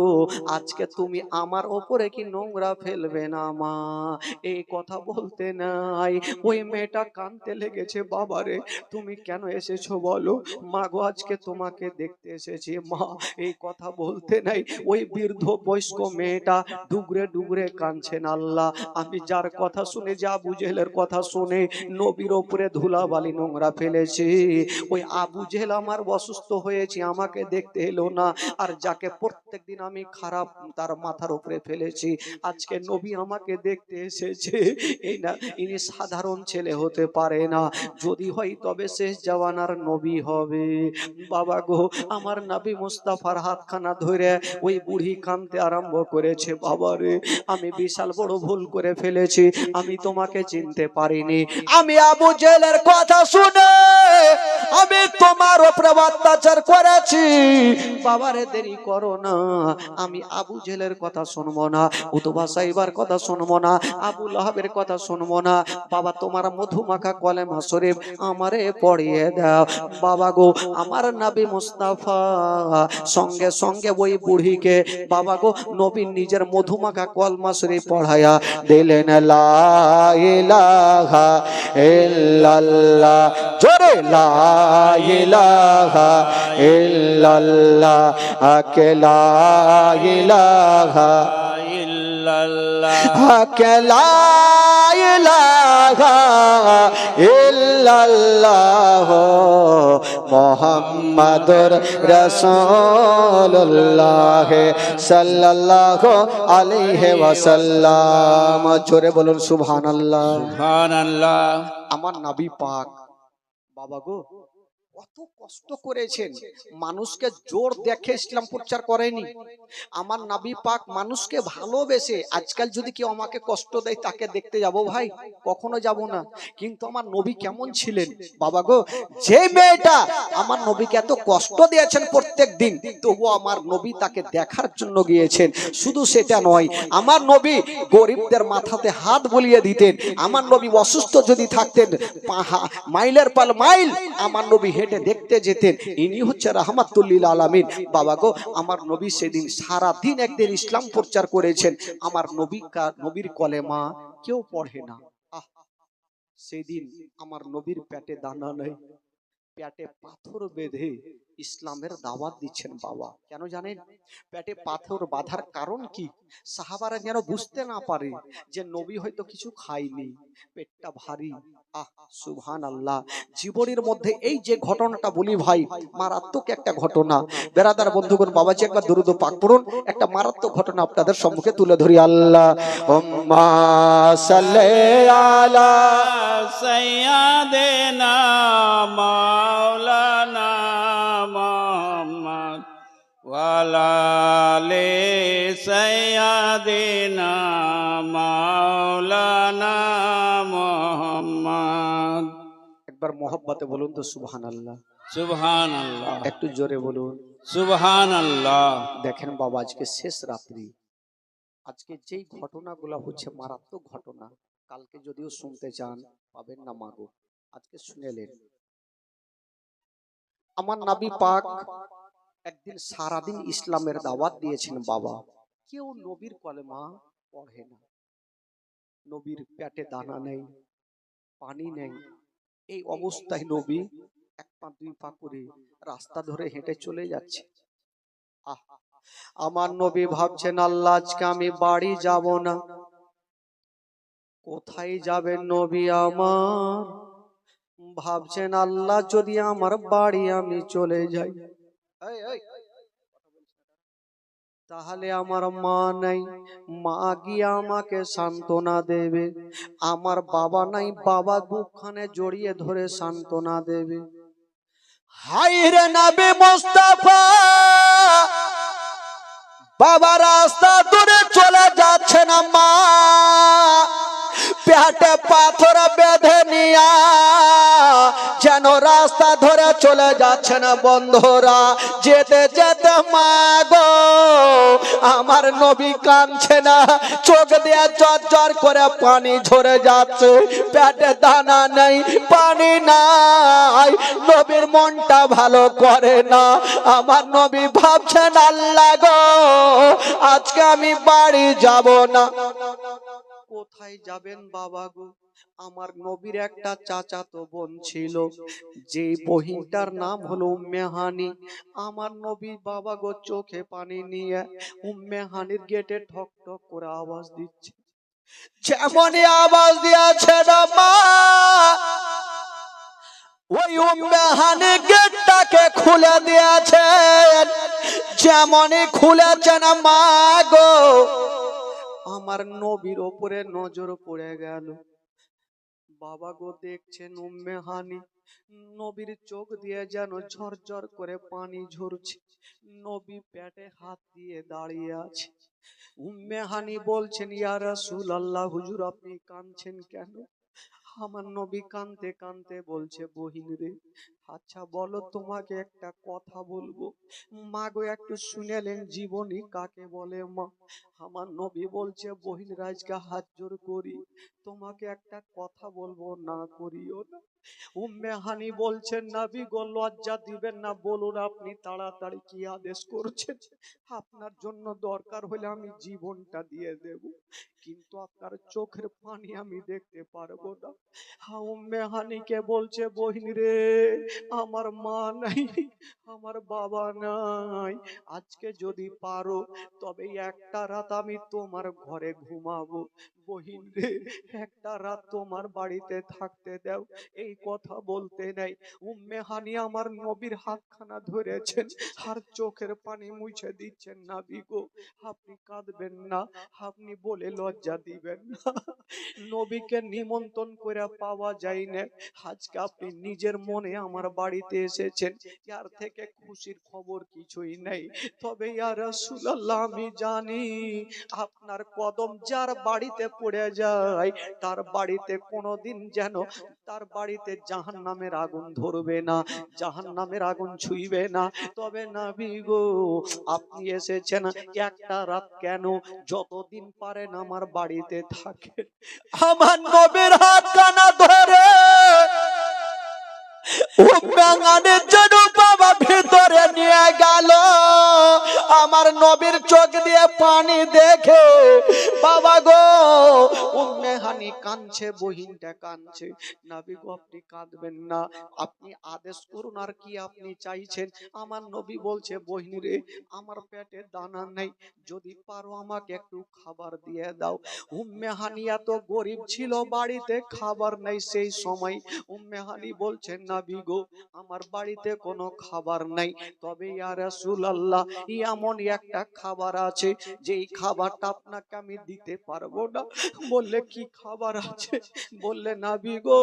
আজকে তুমি আমার ওপরে কি নোংরা ফেলবে না মা? এই কথা বলতে নাই ওই মেয়েটা কাঁদতে লেগেছে, বাবারে তুমি কেন এসেছো বলো? মা গো আজকে তোমাকে দেখতে এসেছি মা। এই কথা বলতে নাই ওই বৃদ্ধ বয়স্ক মেয়েটা ডুগরে ডুগরে কাঁদছেন। আল্লাহ, আমি যার কথা শুনে, যে আবু জেহেলের কথা শুনে নবীর ওপরে ধুলাবালি নোংরা ফেলেছি, ওই আবু জেহেল আমার অসুস্থ হয়েছে আমাকে দেখতে এলো না, আর যাকে প্রত্যেকদিন আমি খারাপ তার মাথার উপরে ফেলেছি, আজকে নবী আমাকে দেখতে এসেছে। এই না, ইনি সাধারণ ছেলে হতে পারে না, যদি হয় তবে শেষ জামানার নবী হবে। বাবা গো, আমার নবী মুস্তাফার হাতখানা ধরে ওই বুড়ি কাঁদতে আরম্ভ করেছে, বাবারে আমি বিশাল বড় ভুল করে ফেলেছি, আমি তোমাকে চিনতে পারিনি, আমি আবু জেহেলের কথা শুনে আমি তোমার উপরে অত্যাচার করেছি, বাবারে দেরি করো না, আমি আবু জেহেলের কথা শুনবো না, উতবা সাইবার কথা শুনবো না, আবু লাহাবের কথা শুনবো না, বাবা তোমার মধুমাখা কলেমা শরীফ আমারে পড়িয়ে দাও। বাবা গো, আমার নবী মুস্তাফা সঙ্গে সঙ্গে ওই বুড়িকে বাবা গো নবী নিজের মধুমাখা কলেমা শরীফ পড়ায়া দিলেন। লা ইলাহা ইল্লাল্লাহ, জোরে লা ইলাহা ইল্লাল্লাহ, লা ইলাহা ইল্লাল্লাহ, লা ইলাহা ইল্লাল্লাহ, মুহাম্মাদুর রাসূলুল্লাহ সাল্লাল্লাহু আলাইহি ওয়াসাল্লাম। জোরে বলুন সুবহানাল্লাহ। সুবহানাল্লাহ। আমার নবী পাক বাবা গো কত কষ্ট করেছেন, মানুষকে জোর দেখে ইসলাম প্রচার করেনি। আমার নবী পাক মানুষকে ভালোবেসে, আজকাল যদি কেউ আমাকে কষ্ট দেয় তাকে দেখতে যাব ভাই, কখনো যাব না, কিন্তু আমার নবী কেমন ছিলেন বাবা গো, যে মেয়েটা আমার নবীকে এত কষ্ট দিয়েছেন প্রত্যেক দিন, তবু আমার নবী তাকে দেখার জন্য গিয়েছেন। শুধু সেটা নয়, আমার নবী গরিবদের মাথাতে হাত বুলিয়ে দিতেন, আমার নবী অসুস্থ যদি থাকতেন মাইলের পাল মাইল আমার নবী হেঁটে দেখতে যেতেন। ইনি হচ্ছে রাহমাতুল লিল আলামিন। বাবা গো, আমার নবী সেদিন সারা দিন একদিন ইসলাম প্রচার করেছেন। আমার নবীর কলেমা কেউ পড়ে না। সেদিন আমার নবীর পেটে দানা নাই, পেটে পাথর বেঁধে ইসলামের দাওয়াত দিচ্ছেন বাবা। কেন জানেন? পেটে পাথর বাঁধার কারণ কি? সাহাবারা যেন বুঝতে না পারে যে নবী হয়তো কিছু খায়নি, পেটটা ভারী। আহ সুবহানাল্লাহ। জীবনের মধ্যে এই যে ঘটনাটা বলি ভাই, মারাত্মক একটা ঘটনা। বেরাদার বন্ধুগণ, বাবাজি একবার দুরূদ পাক পড়ুন। একটা মারাত্মক ঘটনা আপনাদের সম্মুখে তুলে ধরি। আল্লাহুম্মা সাল্লি আলা সাইয়্যিদিনা মাওলানা মুহাম্মদ ওয়া আলা আলি সাইয়্যিদিনা মাওলানা মুহাম্মদ। একবার মোহাব্বতে বলুন তো সুবহানাল্লাহ। সুবহানাল্লাহ। একটু জোরে বলুন সুবহানাল্লাহ। দেখেন বাবা, আজকে শেষ রাত্রি। আজকে যেই ঘটনাগুলো হচ্ছে মারাত্মক ঘটনা, কালকে যদিও শুনতে চান পাবেন না মাগো, আজকে শুনেলেন। আমার নবী পাক একদিন সারাদিন ইসলামের দাওয়াত দিয়েছেন বাবা। কেউ নবীর কলেমা পড়ে না, নবীর পেটে দানা নেই, পানি নেই। এই অবস্থায় নবী এক পা দুই পা করে রাস্তা ধরে হেঁটে চলে যাচ্ছে। আহ, আমার নবী ভাবছেন, আল্লাহ আজকে আমি বাড়ি যাব না। কোথায় যাবেন নবী আমার? ভাবছেন, আল্লাহ যদি আমার বাড়ি আমি চলে যাই, তাহলে আমার মা নাই, মা গিয়ে আমাকে সান্ত্বনা দেবে। আমার বাবা নাই, বাবা বুকখানে জড়িয়ে ধরে সান্ত্বনা দেবে। হায়রে নবী মুস্তাফা, বাবা রাস্তা দূরে চলে যাচ্ছে না, মা পেটে পাথর বেঁধে নিয়া যেন রাস্তা ধরে চলে যাচ্ছে না। বন্ধুরা, যেতে যেতে মা গো আমার নবী কাঁদছে না, চোখ দিয়ে জর জর করে পানি ঝরে যাচ্ছে। পেটে দানা নেই, পানি নাই, নবীর মনটা ভালো করে না। আমার নবী ভাবছেন, আল্লাহ গো আজকে আমি বাড়ি যাব না। কোথায় যাবেন বাবা গো? আমার নবীর একটা চাচাতো বোন ছিল, যে বহিনটার নাম হলো উম্মে হানি। আমার নবী বাবা গো চোখে পানি নিয়ে উম্মে হানির গেটে ঠক ঠক করে আওয়াজ দিচ্ছে। যেমনই আওয়াজ দিয়েছে না মা, ওই উম্মে হানি গেটটাকে খুলে দিয়েছেন। যেমনই খুলেছেন মা গো, আমার নবীর ওপরে নজর পড়ে গেল। বাবা গো দেখছেন উম্মে হানি নবীর চোখ দিয়ে যেন ঝরঝর করে পানি ঝরছে। নবী পেটে হাত দিয়ে দাঁড়িয়ে আছে। উম্মে হানি বলছেন, ইয়া রাসূলুল্লাহ, হুজুর আপনি কাঁদছেন কেন? আমার নবী কাঁদতে কাঁদতে বলছে, বহিন রে, আচ্ছা বলো, তোমাকে একটা কথা বলবো। মা গো একটু শুনেলেন, জীবনী কাকে বলে মা? আমার নবী বলছে, বহিন রাজকে হাত জোর করি, তোমাকে একটা কথা বলবো, না করিও না। উম্মে হানি বলছেন, নবী গো লজ্জা দিবেন না, বলুন আপনি তাড়াতাড়ি কি আদেশ করছেন। আপনার জন্য দরকার হলে আমি জীবনটা দিয়ে দেব, কিন্তু আপনার চোখের পানি আমি দেখতে পারবো না। উম্মে হানিকে বলছে, বহিন রে, আমার মা নাই, আমার বাবা নাই, আজকে যদি পারো তবে একটা রাত আমি তোমার ঘরে ঘুমাবো। বহিন রে, একটা রাত তোমার বাড়িতে থাকতে দাও। এই কথা বলতে নাই উম্মে হানি আমার নবীর হাতখানা ধরেছেন আর চোখের পানি মুছে দিচ্ছেন। নবী গো আপনি কাঁদবেন না, আপনি বলে লজ্জা দিবেন না। নবীকে নিমন্ত্রণ করে পাওয়া যায় না, আজকে আপনি নিজের মনে আমার বাড়িতে এসেছেন, ইয়ার থেকে খুশির খবর কিছুই নেই। তবে ইয়া রাসূলুল্লাহ, আমি জানি আপনার কদম যার বাড়িতে পড়ে যায় তার বাড়িতে কোনোদিন যেন তার বাড়িতে জাহান্নামের আগুন ধরবে না, জাহান্নামের আগুন ছুঁইবে না। তবে নবী গো আপনি এসেছেন একটা রাত কেন, যতদিন পারেন আমার বাড়িতে থাকেন। আমার নবীর হাত কানা ধরে উম্মে হানির জন্য বাবা ভিতরে নিয়ে গেল। আমার নবীর চোখ দিয়ে পানি দেখে বাবা গো উম্মে হানি কাঁদছে, বহিনটা কাঁদছে। নবী গো আপনি কাঁদবেন না, আপনি আদেশ করুন আর কি আপনি চাইছেন। আমার নবী বলছে বহিন রে আমার পেটে দানা নেই, যদি পারো আমাকে একটু খাবার দিয়ে দাও। উম্মে হানি এত গরিব ছিল, বাড়িতে খাবার নেই সেই সময়। উম্মে হানি বলছেন নবী গো আমার বাড়িতে কোনো খাবার নাই, তবে ইয়া রাসূলুল্লাহ এমন একটা খাবার আছে যেই খাবারটা আপনাকে আমি দিতে পারবো না। বললে কি খাবার আছে? বললে নবী গো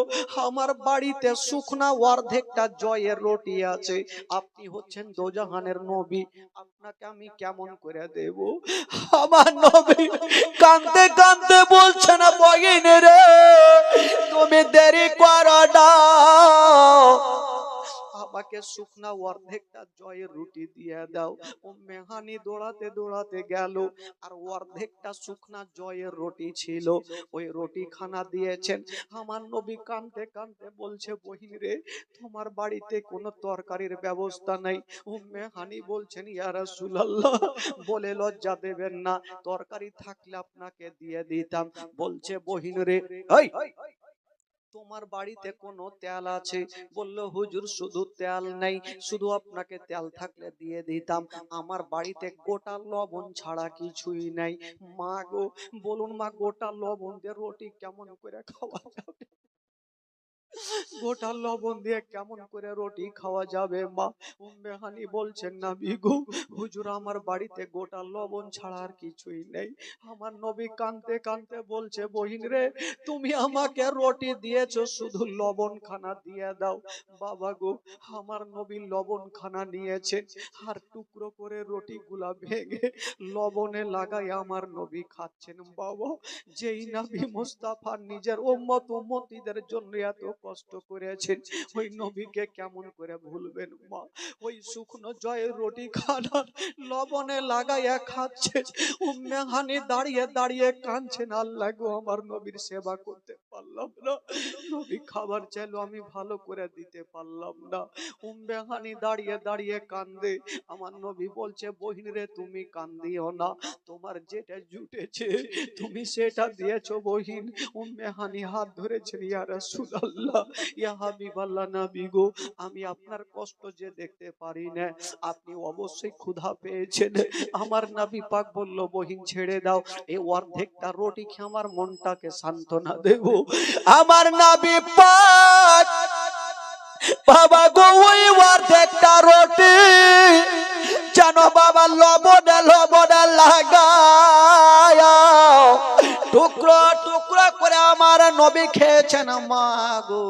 আমার বাড়িতে শুকনা অর্ধেকটা জয়ের রুটি আছে, আপনি হচ্ছেন দোজাহানের নবী, আপনাকে আমি কেমন করে দেব? আমার নবী কাঁদতে কাঁদতে বলছেন বহিন রে তুমি দেরি করো না, আমাকে শুকনা অর্ধেকটা জয়ের রুটি দিয়ে দাও। উম্মে হানি দৌড়াতে দৌড়াতে গেল, আর অর্ধেকটা শুকনা জয়ের রুটি ছিল, ওই রুটি খানা দিয়েছেন। আমার নবী কাঁদতে কাঁদতে বলছে বহিন রে তোমার বাড়িতে কোনো তরকারির ব্যবস্থা নাই। উম্মে হানি বলছেন ইয়া রাসূলুল্লাহ বলে লজ্জা দেবেন না, তরকারি থাকলে আপনাকে দিয়ে দিতাম। বলছে বহিন রে এই তোমার বাড়িতে কোনো তেল আছে? বলল হুজুর শুধু তেল নেই, শুধু আপনাকে তেল থাকলে দিয়ে দিতাম, আমার বাড়িতে গোটা লবণ ছাড়া কিছুই নাই। মা গো বলুন মা গোটা লবণ দিয়ে রুটি কেমন করে খাওয়া যাবে? গোটা লবণ দিয়ে কেমন করে রুটি খাওয়া যাবে মা? উম্মে হানি বলছেন নবী গো হুজুর আমার বাড়িতে গোটা লবণ ছাড়া আর কিছুই নেই। আমার নবী কাঁদতে কাঁদতে বলছে বহিন রে তুমি আমাকে রুটি দিয়েছো, শুধু লবণ খানা দিয়ে দাও। বাবা গো আমার নবী লবণ খানা নিয়েছে, আর টুকরো করে রুটি গুলা ভেঙে লবণে লাগাই আমার নবী খাচ্ছেন। বাবা যেই নবী মুস্তাফা নিজের উম্মতীদের জন্য এত কষ্ট করেছেন, ওই নবীকে কেমন করে ভুলবেন মা? ওই শুকনো জয়ের রুটি খানা লবণে লাগাইয়া খাচ্ছে। উম্মে হানি দাঁড়িয়ে দাঁড়িয়ে কাঁদছেন, আল্লাহ গো আমার নবীর সেবা করতে পারলাম না, নবী খাবার চাইলো আমি ভালো করে দিতে পারলাম না। উম্মে হানি দাঁড়িয়ে দাঁড়িয়ে কান্দে। আমার নবী বলছে বহিন রে তুমি কান্দিও না, তোমার যেটা জুটেছে তুমি সেটা দিয়েছো বহিন। উম্মে হানি হাত ধরেছেন ইয়া রাসূলুল্লাহ ইয়া হাবিবাল্লাহ নবী গো আমি আপনার কষ্ট যে দেখতে পারি না, আপনি অবশ্যই ক্ষুধা পেয়েছেন। আমার নবী পাক বলল বহিন ছেড়ে দাও, এই অর্ধেকটা রুটি খেয়ে আমার মনটাকে সান্ত্বনা দেব। আমার নবী পাক বাবা গো ওই অর্ধেকটা রুটি যেন বাবা লবণে লবণে লাগায়া টুকরো টুকরো করে আমার নবী খেয়েছেন। মা গো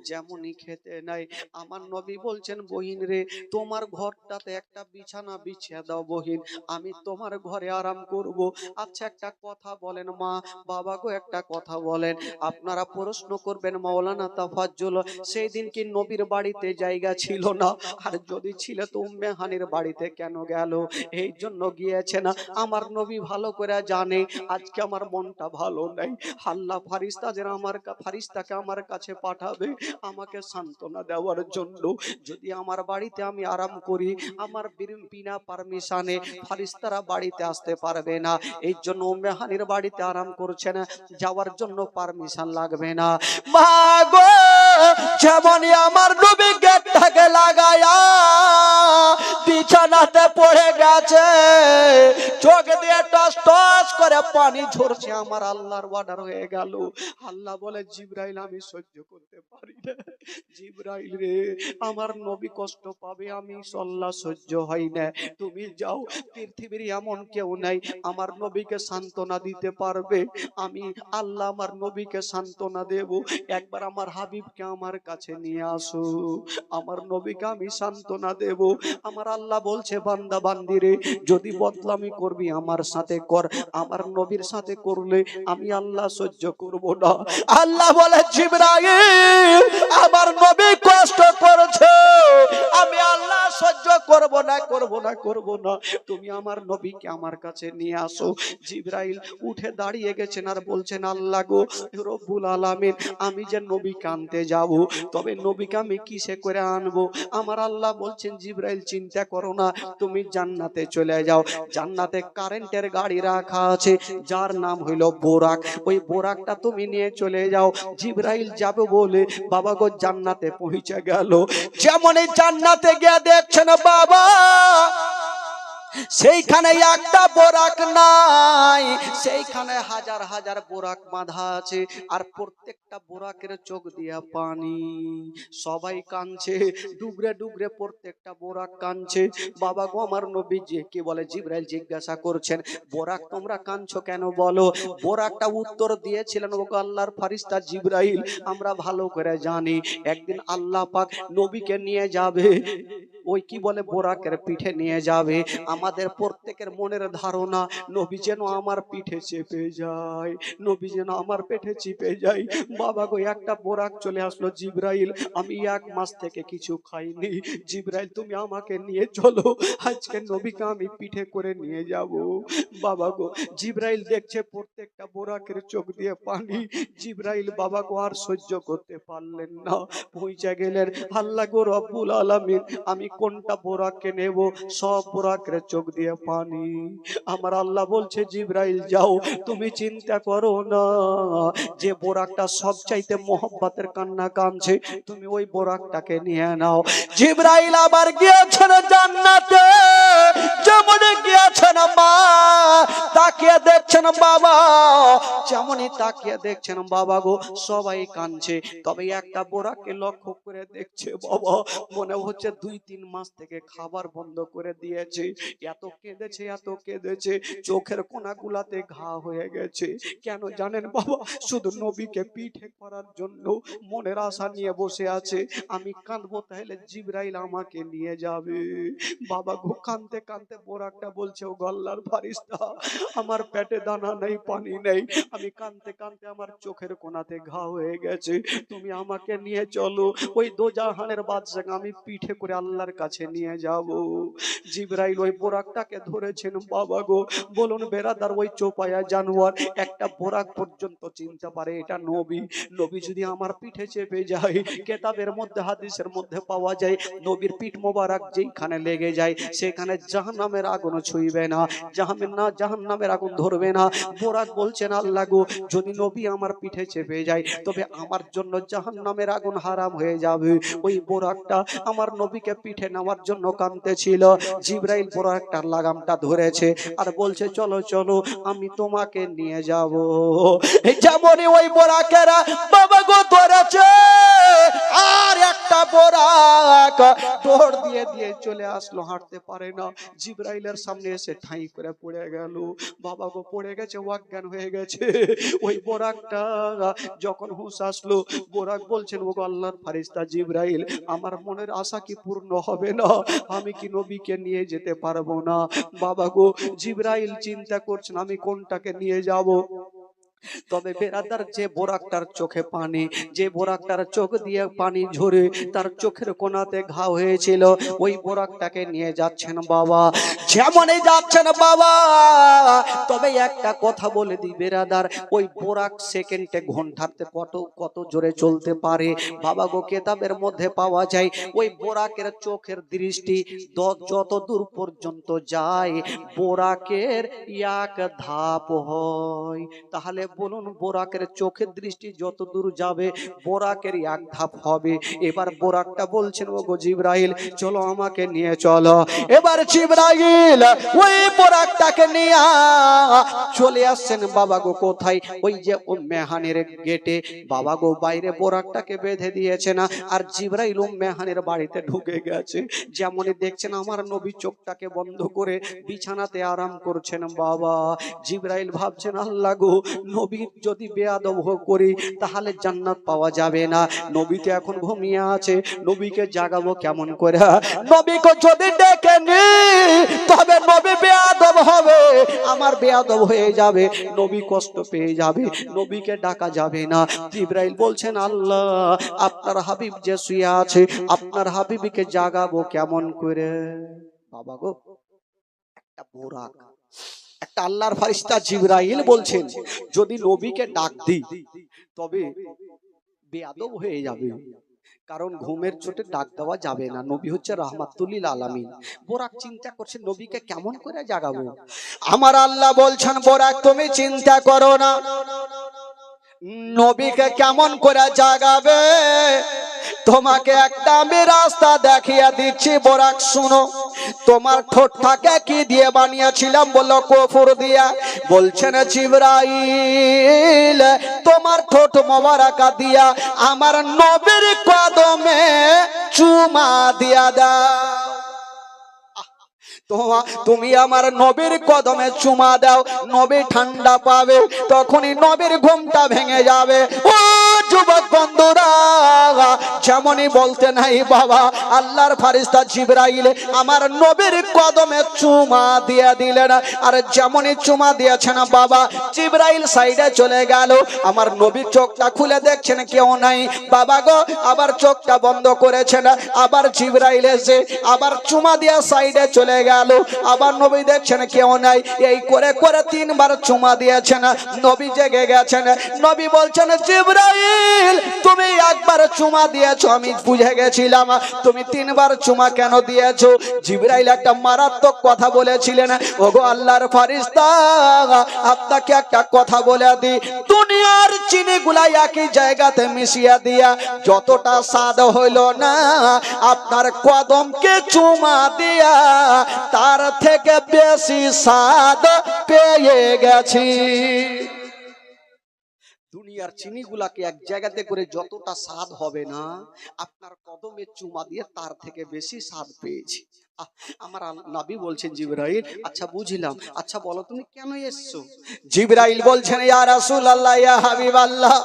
যেমনই খেতে নাই, আমার নবী বলছেন বহিন রে তোমার ঘরটাতে একটা বিছানা বিছিয়ে দাও বহিন, আমি তোমার ঘরে আরাম করব। আচ্ছা একটা কথা বলেন মা বাবা গো একটা কথা বলেন, আপনারা প্রশ্ন করবেন মাওলানা তাফাজ্জুল সেই দিন কি নবীর বাড়িতে জায়গা ছিল না? আর যদি ছিল তো উম্মে হানির বাড়িতে কেন গেল? এই জন্য গিয়েছে না। আমার নবী ভালো করে জানে আজকে আমার মনটা ভালো নাই, আল্লাহ ফারিস্তাকে আমার কাছে পাঠাবে আমাকে সান্ত্বনা দেওয়ার জন্য। যদি আমার বাড়িতে আমি আরাম করি আমার বিনা পারমিশনে ফারিস্তারা বাড়িতে আসতে পারবে না, এই জন্য উম্মে হানির বাড়িতে আরাম করছে না, যাওয়ার জন্য পারমিশন লাগবে না। মা গো যেমনই আমার নবী গেটটাকে লাগায়া বিছানাতে পড়ে গেছে, চোখ দিয়ে টস টস করে পানি ঝরছে, আমার আল্লাহর অর্ডার হয়ে গেল। আল্লাহ বলে জিবরাইল আমি সহ্য করতে পারি না, জিবরাইল রে আমার নবী কষ্ট পাবে, আমি আল্লাহ সহ্য হয় না, তুমি যাও, পৃথিবীর এমন কেউ নাই আমার নবীকে সান্ত্বনা দিতে পারবে, আমি আল্লাহ আমার নবীকে সান্ত্বনা দেব। একবার আমার হাবিবকে আমার কাছে নিয়ে আসো, আমার নবীকে আমি সান্ত্বনা দেব। আমার আল্লাহ বলছে বান্দা বান্দিরে যদি বদলামি করবি আমার সাথে কর, আমার নবীর সাথে করলে আমি আল্লাহ সহ্য করব না। আল্লাহ বলে জিবরাইল আমার নবী কষ্ট করছে, আমি আল্লাহ সহ্য করব না, করব না, করব না, তুমি আমার নবীকে আমার কাছে নিয়ে আসো। জিবরাইল উঠে দাঁড়িয়ে গেছেন আর বলছেন, আল্লাহ গো রব্বুল আলামিন, আমি যে নবীকে আনতে যাব, তবে নবীকে আমি কিসে করে আনবো? আমার আল্লাহ বলছেন, জিবরাইল চিন্তা করো না, তুমি জান্নাতে চলে যাও। জান্নাতে কারেন্টের গাড়ি রাখা আছে, যার নাম হইল বোরাক। ওই বোরাকটা তুমি নিয়ে চলে যাও। জিবরাইল যাবে বলে বাবা গো জান্নাতে পৌঁছে গেল। যেমন এই জান্নাতে গিয়ে দেখছেন বাবা, সেইখানে একটা বোরাক নাই, সেইখানে হাজার হাজার বোরাক বাঁধা আছে, আর প্রত্যেকটা বোরাকের চোখ দিয়া পানি। সবাই কাঁদছে, ডুবরে ডুবরে প্রত্যেকটা বোরাক কাঁদছে। বাবা গো আমার নবী যে কি বলে, জিবরাইল জিজ্ঞাসা করছেন, বোরাক তোমরা কাঁদছো কেন বলো? বোরাকটা উত্তর দিয়েছিলেন, ও আল্লাহর ফারিস্তা জিবরাইল, আমরা ভালো করে জানি একদিন আল্লাহ পাক নবীকে নিয়ে যাবে, ওই কি বলে বোরাকের পিঠে নিয়ে যাবে। আমাদের প্রত্যেকের মনের ধারণা, নবী যেন আমার পিঠে চেপে যায়, নবী যেন আমার পেটে চেপে যায়। বাবা গো একটা বোরাক চলে আসলো। জিবরাইল, আমি 1 মাস থেকে কিছু খাইনি, জিবরাইল তুমি আমাকে নিয়ে চলো, আজকে নবীকে আমি পিঠে করে নিয়ে যাব। বাবা গো জিবরাইল দেখছে প্রত্যেকটা বোরাকের চোখ দিয়ে পানি। জিবরাইল বাবা গো আর সহ্য করতে পারলেন না, পৌঁছে গেলেন, আল্লাহ গো রব্বুল আলামিন, আমি কোনটা বোরাককে নেব? সব বোরাকের চোখ দিয়ে পানি। আমার আল্লাহ বলছে, জিবরাইল যাও, তুমি চিন্তা করো না, যে বোরাকটা সবচাইতে মোহব্বতের কান্না কাঁদছে, তুমি ওই বোরাকটাকে নিয়ে নাও। জিবরাইল আবার গিয়েছেন জান্নাতে, যেমন গিয়েছেন মা তাকিয়ে দেখছেন বাবা, যেমনই তাকিয়ে দেখছেন বাবা গো সবাই কাঁদছে, তবে একটা বোরাককে লক্ষ্য করে দেখছে বাবা, মনে হচ্ছে 2-3 মাস থেকে খাবার বন্ধ করে দিয়েছে, এত কেঁদেছে, এত কেঁদেছে, চোখের কোনাগুলাতে ঘা হয়ে গেছে। কেন জানেন বাবা? শুধু নবীকে পিঠে করার জন্য মনের আশা নিয়ে বসে আছে, আমি কাঁদবো তাহলে জিবরাইল আমাকে নিয়ে যাবে। বাবা গো কাঁদতে কাঁদতে বোরাকটা বলছে, ও আল্লাহর ফারিস্তা, আমার পেটে দানা নেই, পানি নেই, আমি কাঁদতে কাঁদতে আমার চোখের কোনাতে ঘা হয়ে গেছে, তুমি আমাকে নিয়ে চলো, ওই দোজাহানের বাদশাকে আমি পিঠে করে আল্লাহর কাছে নিয়ে যাব। জিবরাইল ওই বোরাকটাকে ধরেছেন। বাবা গো বলুন বেরাদার, ওই চোপায়া জানোয়ার একটা বোরাক পর্যন্ত চিনতে পারে এটা নবী। নবী যদি আমার পিঠে চেপে যায়, কেতাবের মধ্যে হাদিসের মধ্যে পাওয়া যায়, নবীর পিঠ মোবারক যেখানে লেগে যায় সেখানে জাহান্নামের আগুন ছুঁইবে না, জাহান্নামের আগুন ধরবে না। বোরাক বলছেন, আল্লাহ গো যদি নবী আমার পিঠে চেপে যায়, তবে আমার জন্য জাহান্নামের আগুন হারাম হয়ে যাবে। ওই বোরাকটা আমার নবীকে পিঠে নেওয়ার জন্য কাঁদতেছিল। জিবরাইল বোরাকটার লাগামটা ধরেছে আর বলছে, চলো চলো আমি তোমাকে নিয়ে যাব। যেমনই ওই বোরাকেরা বাবা গো ধরেছে, আর একটা বোরাক দৌড় দিয়ে দিয়ে চলে আসলো, হাঁটতে পারে না, জিবরাইলের সামনে এসে ঠাই করে পড়ে গেল। বাবা গো পড়ে গেছে, অজ্ঞান হয়ে গেছে। ওই বোরাকটা যখন হুঁশ আসলো, বোরাক বলছেন, ও আল্লাহর ফারিস্তা জিবরাইল, আমার মনের আশা কি পূর্ণ হবে না? আমি কি নবীকে নিয়ে যেতে পারবো না? বাবা গো জিবরাইল চিন্তা করছেন, আমি কোনটাকে নিয়ে যাব? তবে বেরাদার যে বোরাকটার চোখে পানি, যে বোরাকটার চোখ দিয়ে পানি ঝরে তার চোখের কোনাতে ঘা হয়েছিল, ওই বোরাকটাকে নিয়ে যাচ্ছেন বাবা। যেমনই যাচ্ছেন বাবা, তবে একটা কথা বলে দিই বেরাদার, ওই বোরাক সেকেন্ডে ঘন্টাতে কত জোরে চলতে পারে। বাবা গো কেতাবের মধ্যে পাওয়া যায়, ওই বোরাকের চোখের দৃষ্টি যত দূর পর্যন্ত যায় বোরাকের 1 ধাপ হয়। তাহলে বলুন বোরাকের চোখের দৃষ্টি যত দূর যাবে বোরাকের 1 ধাপ হবে। এবার বোরাকটা বলছেন, ও গো জিবরাইল চলো আমাকে নিয়ে চলো। এবার জিবরাইল ওই বোরাকটাকে নিয়ে চলে আসছেন বাবা গো কোথায়? ওই যে উম্মেহানের গেটে বাবা গো বাইরে বোরাকটাকে বেঁধে দিয়েছে না, আর জিবরাইল উম্মেহানের বাড়িতে ঢুকে গেছে। যেমনই দেখছেন আমার নবী চোখটাকে বন্ধ করে বিছানাতে আরাম করছেন বাবা। জিবরাইল ভাবছেন, আল্লাহ গো নবীর যদি বেয়াদব করি তাহলে জান্নাত পাওয়া যাবে না। নবী তো এখন ঘুমিয়ে আছে, নবীকে জাগাবো কেমন করে? নবীকে যদি ডেকে নি তবে নবী বেয়াদব হবে, আমার বেয়াদব হয়ে যাবে, নবী কষ্ট পেয়ে যাবে, নবীকে ডাকা যাবে না। জিবরাইল বলছেন আল্লাহ আপনার হাবিব যে শুয়ে আছে, আপনার হাবিবকে জাগাবো কেমন করে? বাবা গো, একটা বোরাক, একটা আল্লাহর ফেরেশতা জিবরাইল বলছেন যদি নবীকে ডাক দিই তবে বেয়াদব হয়ে যাবে, কারণ ঘুমের চোটে ডাক দেওয়া যাবে না। নবী হচ্ছে রাহমাতুল লিল আলামিন। বোরাক চিন্তা করছে নবীকে কেমন করে জাগাবো। আমার আল্লাহ বলছেন বোরাক তুমি চিন্তা করো না, নবীকে কেমন করে জাগাবে তোমাকে একটা আমি রাস্তা দেখিয়ে দিচ্ছি। বোরাক শুনো, তোমার ঠোঁটটাকে কি দিয়ে বানিয়েছিলাম? বললো কফুর দিয়া। বলছেন জিবরাইল তোমার ঠোঁট মোবারকা দিয়া আমার নবীর কদমে চুমা দিয়া দাও। তুমি আমার নবীর কদমে চুমা দাও, নবী ঠান্ডা পাবে, তখনই নবীর ঘুমটা ভেঙে যাবে। ও যুবক বন্ধুরা, যেমনই বলতে নাই বাবা, আল্লাহর ফেরেশতা জিবরাইল আমার নবীর কদমে চুমা দিয়ে দিলেন। আর যেমনই চুমা দিয়েছেন বাবা, জিবরাইল সাইডে চলে গেল। আমার নবীর চোখটা খুলে দেখছেন কেউ নাই। বাবা গো, আবার চোখটা বন্ধ করেছেন, আবার জিবরাইল এসে আবার চুমা দিয়ে সাইডে চলে গেল। আবার নবী দেখছেন কেউ নাই। এই করে করে তিনবার চুমা দিয়েছেন, নবী জেগে গেছেন। নবী বলছেন জিবরাইল তুমি একবার চুমা দিয়েছো, আমি বুঝে গেছিলাম, তুমি তিনবার চুমা কেন দিয়েছো? জিবরাইল একটা মারাত্মক কথা বলেছিলেন। ওগো আল্লাহর ফেরেশতা, আপনাকে একটা কথা বলে দিই, দুনিয়ার চিনিগুলা একই জায়গাতে মিশিয়ে দিয়া যতটা স্বাদ হইল না, আপনার কদমকে চুমা দিয়া তার থেকে বেশি স্বাদ পেয়ে গেছি। দুনিয়ার চিনিগুলাকে এক জায়গাতে করে যতটা স্বাদ হবে না, আপনার কদমে চুমা দিয়ে তার থেকে বেশি স্বাদ পেয়েছি। আমার নবী বলছেন জিবরাইল আচ্ছা বুঝলাম, আচ্ছা বলো তুমি কেন এসছো? জিবরাইল বলছেন ইয়া রাসূলুল্লাহ, ইয়া হাবিবাল্লাহ,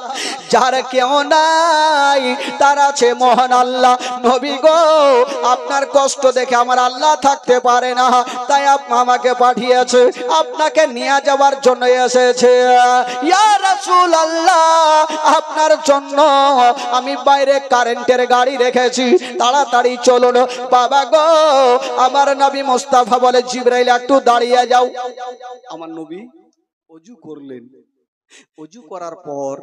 যার কেউ নাই তার আছে মহান আল্লাহ। নবী গো, আপনার কষ্ট দেখে আমার আল্লাহ থাকতে পারে না, তাই আমাকে পাঠিয়েছে, আপনাকে নিয়ে যাওয়ার জন্য এসেছে। ইয়া রাসূলুল্লাহ, আপনার জন্য আমি বাইরে কারেন্টের গাড়ি রেখেছি, তাড়াতাড়ি চলুন। বাবা গো, আমার নবী মুস্তাফা বলে জিবরাইল একটু দাঁড়িয়ে যাও। আমার নবী ওযু করলেন, ওযু করার পর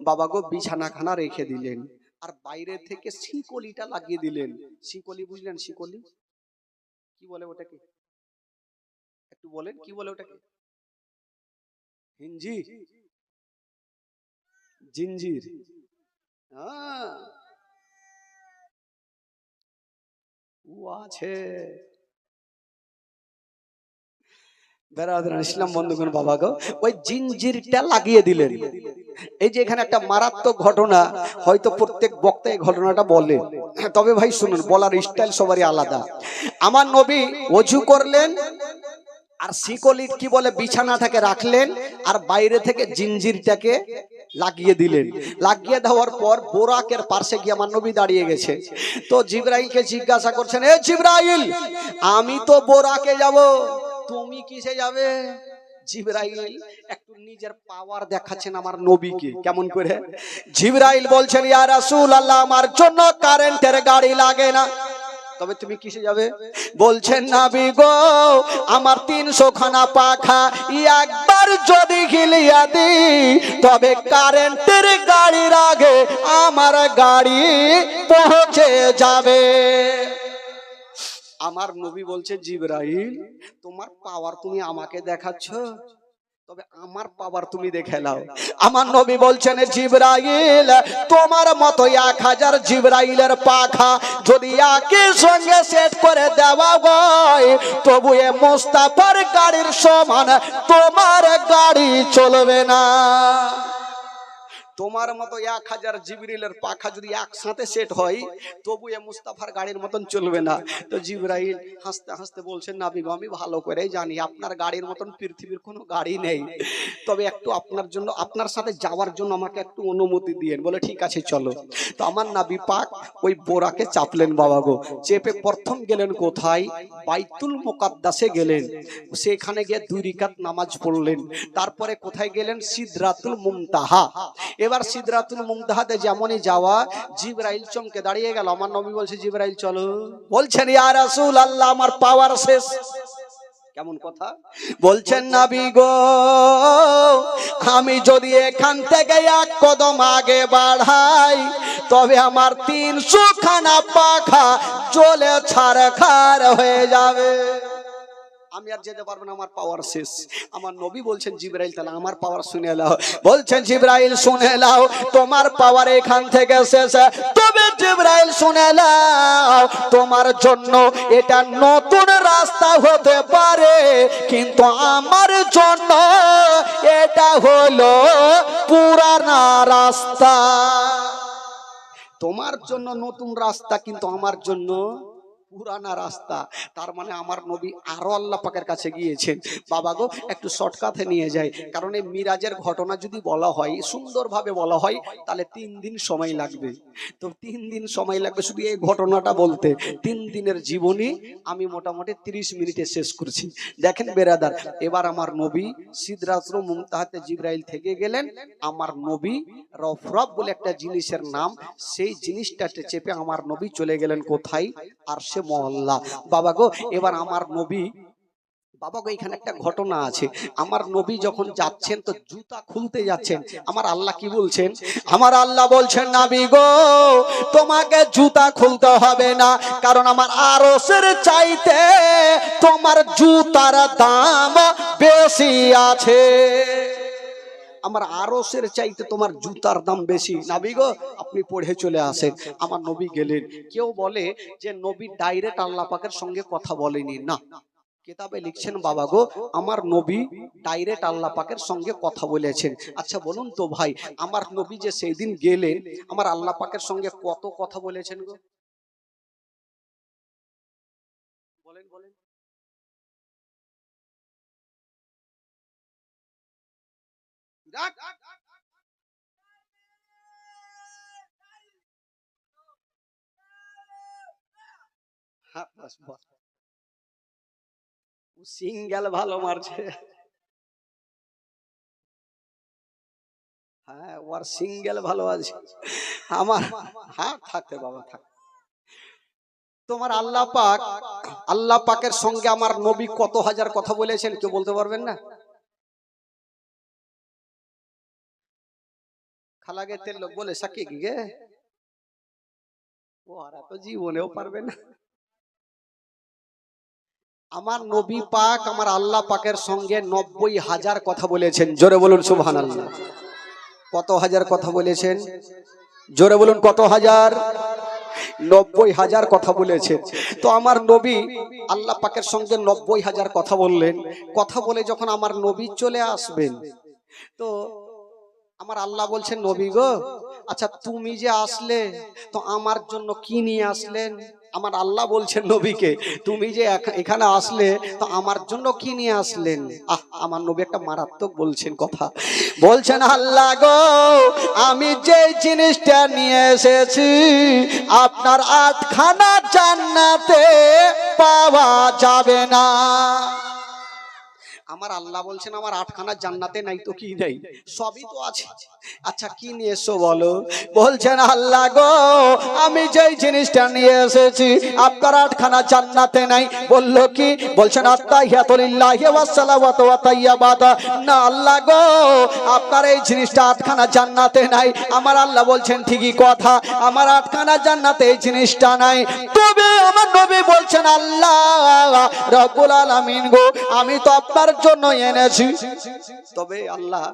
বাবা গো বিছানাখানা রেখে দিলেন, আর বাইরে থেকে শিকলিটা লাগিয়ে দিলেন। শিকলি বুঝলেন? শিকলি কি বলে ওটাকে? একটু বলেন কি বলে ওটাকে? হিঞ্জি, জিঞ্জির। আছে ইসলাম বন্ধুগণ, বাবা গো ওই জিঞ্জিরটা লাগিয়ে দিলেন। এই যে এখানে একটা মারাত্মক ঘটনা, হয়তো প্রত্যেক বক্তা এই ঘটনাটা বলে, তবে ভাই শুনুন, বলার স্টাইল সবারই আলাদা। আমার নবী ওযু করলেন আর শিকলি কি বলে বিছানাটাকে রাখলেন, আর বাইরে থেকে জিঞ্জিরটাকে লাগিয়ে দিলেন। লাগিয়ে দেওয়ার পর বোরাকের পাশে গিয়ে আমার নবী দাঁড়িয়ে গেছে। তো জিবরাইলকে জিজ্ঞাসা করছেন, এ জিবরাইল, আমি তো বোরাকে যাব, তুমি কিসে যাবে? জিবরাইল একটু নিজের পাওয়ার দেখাচ্ছেন আমার নবীকে। কেমন করে? জিবরাইল বলছেন ইয়া রাসূলুল্লাহ, আমার জন্য কারেন্টের গাড়ি লাগে না, তবে তুমি কিসে যাবে? বলছেন নবী গো, আমার 300 খানা পাখা একবার যদি হিলিয়া দিই তবে কারেন্টের গাড়ির আগে আমার গাড়ি পৌঁছে যাবে। আমার নবী বলছে জিবরাইল, তোমার পাওয়ার তুমি আমাকে দেখাচ্ছ, তবে আমার পাওয়ার তুমি দেখে নাও। আমার নবী বলছেন জিবরাইল, তোমার মতো 1000 জিবরাইলের পাখা যদি একই সঙ্গে সেট করে দেওয়া হয়, তবু এ মুস্তাফার গাড়ির সমান তোমার গাড়ি চলবে না। তোমার মতো 1000 জিবরিলের পাখা যদি একসাথে সেট হয় তবু এ মুস্তাফার গাড়ির মতন চলবে না। তো জিবরাইল হাসতে হাসতে বলছেন, নবী গো আমি ভালো করেই জানি আপনার গাড়ির মতন পৃথিবীর কোনো গাড়ি নেই, তবে একটু আপনার জন্য, আপনার সাথে যাওয়ার জন্য আমাকে একটু অনুমতি দিয়েন। বলে ঠিক আছে চলো। তো আমার নবী পাক ওই বোরাকে চাপলেন বাবা গো, চেপে প্রথম গেলেন কোথায়? বাইতুল মুকাদ্দাসে গেলেন, সেখানে গিয়ে 2 রাকাত নামাজ পড়লেন। তারপরে কোথায় গেলেন? সিদরাতুল মুনতাহা। এবার সিদরাতুল মুনতাহাতে যেমনই যাওয়া, জিবরাইল চমকে দাঁড়িয়ে গেল। আমার নবী বলছে, জিবরাইল চলো। বলছেন, ইয়া রাসূলুল্লাহ আমার পাওয়ার শেষ। কেমন কথা বলছেন নবী গো, আমি যদি এখান থেকে 1 কদম আগে বাড়াই তবে আমার 300 খানা পাখা জ্বলে ছারখার হয়ে যাবে, আমি আর যেতে পারবো না, আমার পাওয়ার শেষ। আমার নবী বলছেন, জিবরাইল তাহলে আমার পাওয়ার শুনে নাও। বলছেন, জিবরাইল শুনে নাও, তোমার পাওয়ার এখান থেকে শেষ। তবে জিবরাইল শুনে নাও, তোমার জন্য এটা নতুন রাস্তা হতে পারে, কিন্তু আমার জন্য এটা হলো পুরানা রাস্তা। তোমার জন্য নতুন রাস্তা, কিন্তু আমার জন্য পুরানা রাস্তা। তার মানে আমার নবী আরো আল্লাহ পাকের কাছে গিয়েছেন। বাবা গো একটু শর্টকাটে নিয়ে যায়, কারণ এই মিরাজের ঘটনা যদি বলা হয়, সুন্দরভাবে বলা হয়, তাহলে 3 দিন সময় লাগবে। তো 3 দিন সময় লাগবে শুধু এই ঘটনাটা বলতে। 3 দিনের জীবনী আমি মোটামুটি 30 মিনিটে শেষ করছি। দেখেন বেরাদার, এবার আমার নবী সিদরাতুল মুনতাহাতে জিবরাইল থেকে গেলেন। আমার নবী রফরফ বলে একটা জিনিসের নাম, সেই জিনিসটাতে চেপে আমার নবী চলে গেলেন কোথায়? আরশে মহল্লা। বাবা গো এবার আমার নবী, বাবা গো এখানে একটা ঘটনা আছে। আমার নবী যখন যাচ্ছেন তো জুতা খুলতে যাচ্ছেন, আমার আল্লাহ কি বলছেন? আমার আল্লাহ বলছেন, নবী গো তোমাকে জুতা খুলতে হবে না, কারণ আমার আরশের চাইতে তোমার জুতার দাম বেশি আছে। আমার আরশের চাইতে তোমার জুতার দাম বেশি। নবী গো আপনি পড়ে চলে আসেন। আমার নবী গেলেন। কেউ বলে যে নবী ডাইরেক্ট আল্লাহ পাকের সঙ্গে কথা বলেনি, না, কিতাবে লিখছেন বাবা গো আমার নবী ডাইরেক্ট আল্লাহ পাকের সঙ্গে কথা বলেছেন। আচ্ছা বলুন তো ভাই, আমার নবী যে সেই দিন গেলেন, আমার আল্লাহ পাকের সঙ্গে কত কথা বলেছেন গো? বলেন বলেন। সিঙ্গেল ভালো মারছে। হ্যাঁ ওর সিঙ্গেল ভালো আছে। আমার হ্যাঁ থাকতে বাবা থাক। তোমার আল্লাহ পাক, আল্লাহ পাকের সঙ্গে আমার নবী কত হাজার কথা বলেছেন কেউ বলতে পারবেন না? খালাগে তেল লোক বলে সাকি কি গে ও আর তো জীবনেও পারবে না। আমার নবী পাক আমার আল্লাহ পাকের সঙ্গে 90,000 কথা বলেছেন। জোরে বলুন সুবহানাল্লাহ। কত হাজার কথা বলেছেন? জোরে বলুন কত হাজার? 90,000 কথা বলেছেন। তো আমার নবী আল্লাহ পাকের সঙ্গে 90,000 কথা বললেন। কথা বলে যখন আমার নবী চলে আসবেন, তো আমার আল্লাহ বলছেন, নবী গো আচ্ছা তুমি যে আসলে তো আমার জন্য কি নিয়ে আসলেন? আমার আল্লাহ বলছেন নবীকে, তুমি যে এখানে আসলে তো আমার জন্য কি নিয়ে আসলেন? আমার নবী একটা মারাত্মক বলছেন কথা। বলছেন, আল্লাহ গো আমি যে জিনিসটা নিয়ে এসেছি আপনার 8খানা জান্নাতে পাওয়া যাবে না। আমার আল্লাহ বলছেন আমার 8খানা জান্নাতে নাই তো কি নেই? সবই তো আছে। আচ্ছা কি নিয়ে এসো বলো? বলছেন, আল্লাহ গো আমি যেই জিনিসটা নিয়ে এসেছি আপনার 8খানা জান্নাতে নাই। বললো কি? বলছেন আত্তাহিয়াতু লিল্লাহি ওয়াস সালাওয়াতু ওয়া তাইয়্যিবাত। না আল্লাহ গো আপনার এই জিনিসটা 8খানা জান্নাতে নাই। আমার আল্লাহ বলছেন ঠিকই কথা, আমার 8খানা জান্নাতে এই জিনিসটা নাই। তবে আমার নবী বলছেন, আল্লাহ রব্বুল আলামিন গো আমি তো আপনার জন্য এনেছি। তবে আল্লাহ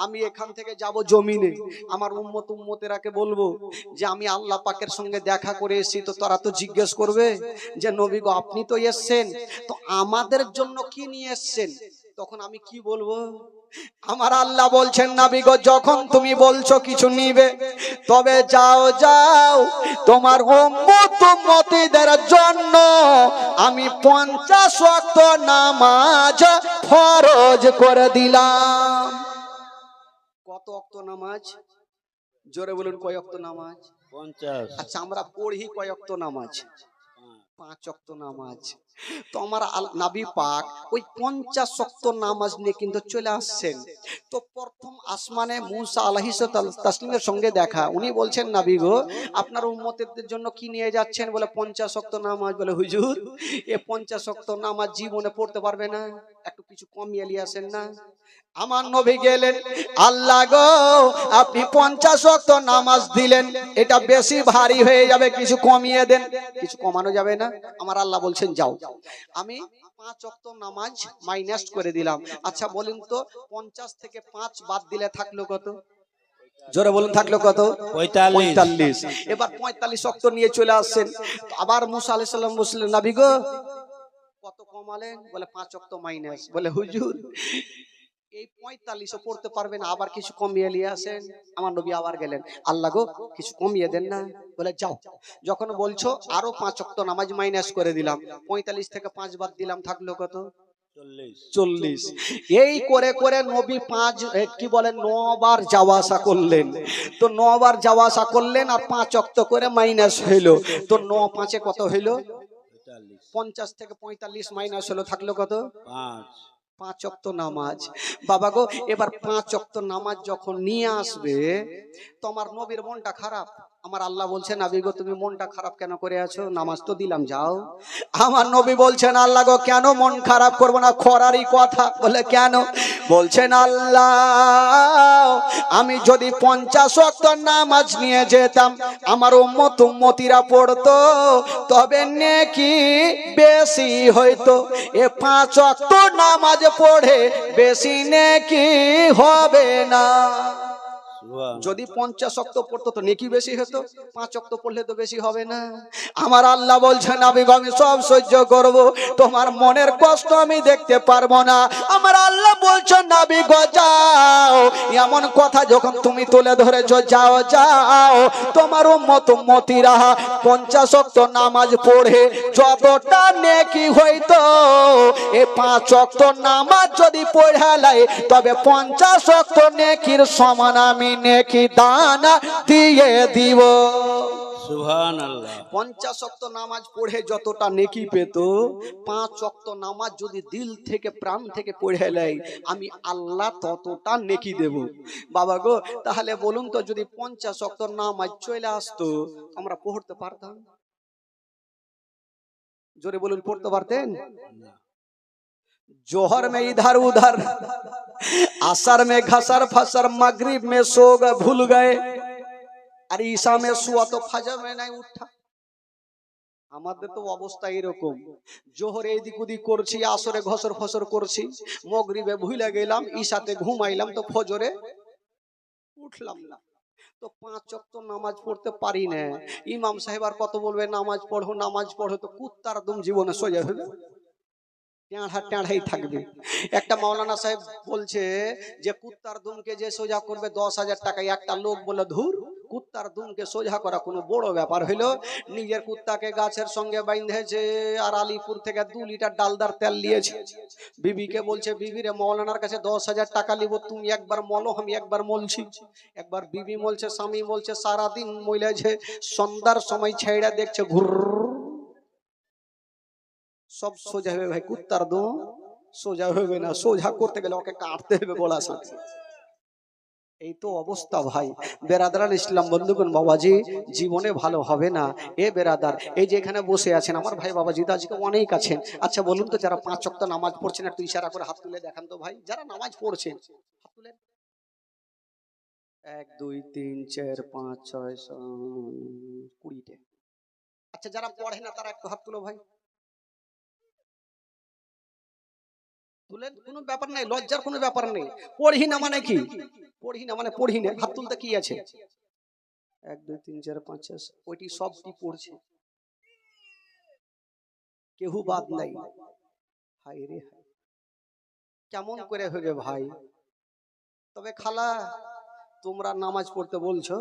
আমি এখান থেকে যাব জমিনে, আমার উম্মতেরাকে বলবো যে আমি আল্লাহ পাকের সঙ্গে দেখা করে এসেছি। তো তারা তো জিজ্ঞেস করবে যে নবী গো আপনি তো এসেছেন, তো আমাদের জন্য কি নিয়ে এসেছেন? তখন আমি কি বলবো? আমার আল্লাহ বলছেন নবী গো যখন তুমি বলছো কিছু নিবে তবে যাও যাও তোমার উম্মত উম্মতীদের জন্য আমি 50 ওয়াক্ত নামাজ ফরজ করে দিলাম। কত ওয়াক্ত নামাজ? জোরে বলুন কয় ওয়াক্ত নামাজ? 50। আচ্ছা আমরা পড়ি কয় ওয়াক্ত নামাজ? 5 ওয়াক্ত নামাজ। তো আমার নবী পাক ওই 50 ওয়াক্ত নামাজ নিয়ে কিন্তু চলে আসছেন। তো প্রথম আসমানে মুসা আলাইহিস তাসলিমের সঙ্গে দেখা, উনি বলছেন নবী গো আপনার উম্মতের জন্য কি নিয়ে যাচ্ছেন? বলে 50 ওয়াক্ত নামাজ। বলে হুজুর এ 50 ওয়াক্ত নামাজ জীবনে পড়তে পারবে না, একটু কিছু কমিয়ে নিয়ে আসেন না। আমার নবী গেলেন, আল্লাহ গো আপনি 50 ওয়াক্ত নামাজ দিলেন, এটা বেশি ভারী হয়ে যাবে, কিছু কমিয়ে দেন। কিছু কমানো যাবে না। আমার আল্লাহ বলছেন যাও আমি 5 ওয়াক্ত নামাজ মাইনাস করে দিলাম। আচ্ছা বলুন তো 50 থেকে 5 বাদ দিলে থাকলো কত? জোরে বলুন থাকলো কত? 45। এবার 45 ওয়াক্ত নিয়ে চলে আসছেন। আবার মুসা আলাইহিস সালাম বললেন নবী গো কত কমালেন? বলে 5 ওয়াক্ত মাইনাস। বলে হুজুর এই 45ও পড়তে পারবেন, আবার কিছু কমিয়ে নিয়ে আসেন। আমার নবী আবার গেলেন, আল্লাহ গো কিছু কমিয়ে দেন না। বলে যাও যখন বলছো আরো 5 ওয়াক্ত নামাজ মাইনাস করে দিলাম, 45 থেকে 5 বাদ দিলাম, থাকলো কত? 40। এই করে করে নবী 5 কি বলেন 9 বার যাওয়া আসা করলেন। তো 9 বার যাওয়া আসা করলেন আর 5 ওয়াক্ত করে মাইনাস হইলো। তো 9 5 কত হইলো? 50 থেকে 45 মাইনাস হলো, থাকলো কত? 5 ওয়াক্ত নামাজ। বাবা গো এবার 5 ওয়াক্ত নামাজ যখন নিয়ে আসবে তো আমার নবীর মনটা খারাপ। আমার আল্লাহ বলছেন নবী গো তুমি মনটা খারাপ কেন করে আছো? নামাজ তো দিলাম যাও। আমার নবী বলছেন আল্লাহ গো কেন মন খারাপ করব না, খরারই কথা। বলে কেন? বলছেন আল্লাহ আমি যদি 50 ওয়াক্ত নামাজ নিয়ে যেতাম আমার উম্মত উম্মতিরা পড়তো তবে নেকি বেশি হইতো। এ 5 ওয়াক্ত নামাজ পড়ে বেশি নেকি হবে না। যদি 50 ওয়াক্ত পড়তো তো নেকি বেশি হতো, 5 ওয়াক্ত পড়লে তো বেশি হবে না। আমার আল্লাহ বলছেন নবী গো আমি সব সহ্য করব, তোমার মনের কষ্ট আমি দেখতে পারবো না। আমার আল্লাহ বলছেন নবী গো যাও, এমন কথা যখন তুমি তুলে ধরেছো যাও যাও তোমার উম্মত উম্মতিরা 50 ওয়াক্ত নামাজ পড়ে যতটা নেকি হইতো এ 5 ওয়াক্ত নামাজ যদি পড়ালাই তবে 50 ওয়াক্ত নেকির সমান আমি নেকি দান দিয়ে দিব। সুবহানাল্লাহ। 50 ওয়াক্ত নামাজ পড়ে যতটা নেকি পেত 5 ওয়াক্ত নামাজ যদি দিল থেকে প্রাণ থেকে পড়ে নেয় আমি আল্লাহ ততটা নেকি দেব। বাবা গো তাহলে বলুন তো যদি 50 ওয়াক্ত নামাজ চলে আসতো আমরা পড়তে পারতাম? জোরে বলুন পড়তে পারতেন? जोहर में इधर उधर, असर में घसर फसर, मगरिब में सो गए भूल गए, अरे ईशा में सुआ तो फजर में नहीं उठा। আমাদের তো অবস্থা এরকম, জোহরে এদিক ওদিক করছি, আসরে ঘসর ফসর করছি, মাগরিবে ভুলে গেলাম, ঈশাতে ঘুমাইলাম, তো ফজরে উঠলাম না। তো 5 ওয়াক্ত নামাজ পড়তে পারি না। ইমাম সাহেব আর কত বলবে নামাজ পড়ো, তো কুত্তার দুম জীবনে সোজা হবে, টেঁড়াই থাকবে। একটা মাওলানা সাহেব বলছে যে কুত্তার দুমকে যে সোজা করবে 10,000 টাকা। একটা লোক বলে ধুর কুত্তার দুমকে সোজা করা কোনো বড় ব্যাপার হইলো? নিজের কুত্তাকে গাছের সঙ্গে বাইন্ধেছে আর আলিপুর থেকে 2 লিটার ডালদার তেল নিয়েছে। বিবিকে বলছে বিবিরে মাওলানার কাছে 10,000 টাকা নিব, তুমি একবার মলো আমি একবার মলছি। একবার বিবি বলছে স্বামী বলছে সারাদিন মইলেছে, সন্ধ্যার সময় ছেড়ে দেখছে ঘুর সব সোজা হবে। ভাই কুত্তার দুম সোজা হবে না, সোজা করতে গেলে ওকে কাটতে হবে বলা সাথে। এই তো অবস্থা ভাই। বেরাদার ইসলাম বন্ধুগণ বাবাজি জীবনে ভালো হবে না। এ বেরাদার এই যে এখানে বসে আছেন আমার ভাই বাবাজি আজকে অনেক আছেন। আচ্ছা বলুন তো যারা 5 ওয়াক্ত নামাজ পড়ছেন একটু ইশারা করে হাত তুলে দেখান তো ভাই। যারা নামাজ পড়ছেন হাত তুলেন। 1 2 3 4 5 6 20টা। আচ্ছা যারা পড়ে না তারা একটু হাত তুলো ভাই। তুলেন, কোনো ব্যাপার নাই, লজ্জার কোনো ব্যাপার নেই। পড়ি না মানে কি? পড়ি না মানে পড়ি না, হাত তুলতে কি আছে? 1 2 3 4 5 6 ওইটি সবটি পড়ছে, কেউ বাদ নাই। হায় রে হায়, কেমন করে হবে ভাই? তবে খালা তোমরা নামাজ পড়তে বলছো,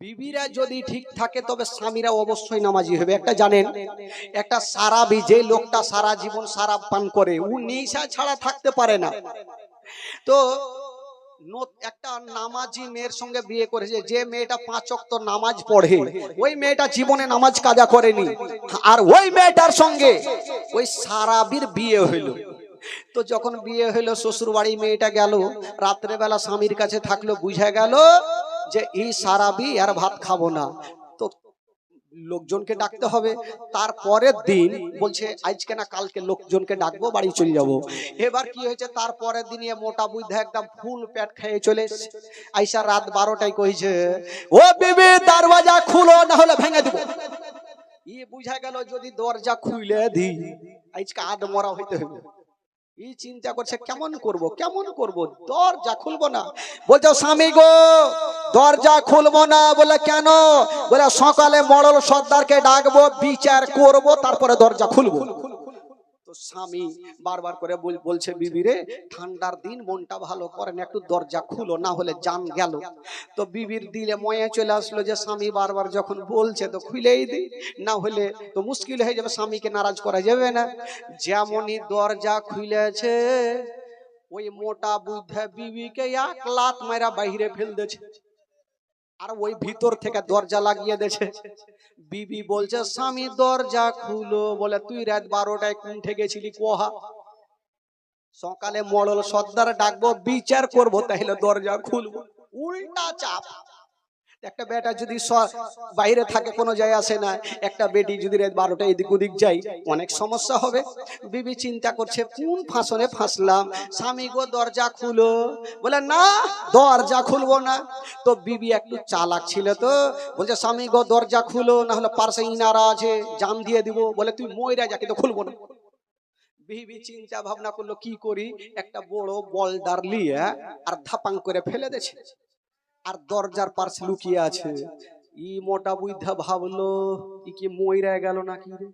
বিবিরা যদি ঠিক থাকে তবে স্বামীরা অবশ্যই নামাজি হবে। একটা জানেন, একটা সারাবি, যে লোকটা সারা জীবন সারাব পান করে ও নেশা ছাড়া থাকতে পারে না। তো একটা নামাজি মেয়ের সঙ্গে বিয়ে করেছে, যে মেয়েটা 5 ওয়াক্ত নামাজ পড়ে, ওই মেয়েটা জীবনে নামাজ কাজা করেনি, আর ওই মেয়েটার সঙ্গে ওই সারাবির বিয়ে হইলো। তো যখন বিয়ে হইলো শ্বশুর বাড়ি মেয়েটা গেল, রাত্রে বেলা স্বামীর কাছে থাকলো, বুঝা গেল যে এই সারাবি আর ভাত খাবো না। তো লোকজনকে ডাকতে হবে। তারপরের দিন বলছে আজকে না কালকে লোকজনকে ডাকবো, বাড়ি চলে যাব। এবার কি হয়েছে, তারপরের দিন মোটা বুদ্ধা একদম ফুল পেট খেয়ে চলে আইসা রাত 12টায় কইছে, ও বিবি দরওয়াজা খুলো না হলে ভেঙে দেবো। বুঝা গেল যদি দরজা খুলে দিই আজকে আধ মরা হইতে হবে। চিন্তা করছে কেমন করব, দরজা খুলবো না। বলছো স্বামী গো দরজা খুলবো না। বলে কেন? বলে সকালে মডল সর্দারকে ডাকবো, বিচার করব, তারপরে দরজা খুলবো। তো স্বামী বারবার করে বলছে, বিবি রে ঠান্ডার দিন মনটা ভালো করেন, একটু দরজা খুলো না হলে জান গেল। তো বিবির দিলে ময়া চলে আসলো যে স্বামী বারবার যখন বলছে তো খুলেই দিই, না হলে তো মুশকিল হয়ে যাবে, স্বামীকে নারাজ করা যাবে না। যেমনই দরজা খুলেছে ওই মোটা বুদ্ধা বিবিকে এক লাত মারা বাইরে ফেল দিয়েছে, আর ওই ভিতর থেকে দরজা লাগিয়ে দিয়েছে। বিবি বলছে স্বামী দরজা খুলো। বলে তুই রাত 12টায় কোনঠে গেছিলি কোহা? সকালে মডল সর্দার ডাকবো, বিচার করব, তাহলে দরজা খুলবো। উল্টা চাপ। একটা বেটা যদি বাইরে থাকে কোনো যায় আসে না, একটা বেটি যদি রাত 12টায় এদিক ওদিক যাই অনেক সমস্যা হবে। বিবি চিন্তা করছে কোন ফাঁসনে ফাঁসলাম, স্বামী গো দরজা খুলো। বলে না দরজা খুলবো না। তো বিবি একটু চালাক ছিল, তো বলছে স্বামী গো দরজা খুলো না হলে পার্শ্বে ইনারা আছে জান দিয়ে দিব। বলে তুই মইরা যা, কিন্তু খুলবো না। বিবি চিন্তা ভাবনা করলো কি করি, একটা বড় বলদার লিয়ে আর ধাপাং করে ফেলে দিয়েছে, আর দরজার পার্শ্বে লুকিয়ে আছে। মোটা বুদ্ধা ভাবলো কি মইরা গেল নাকি রে,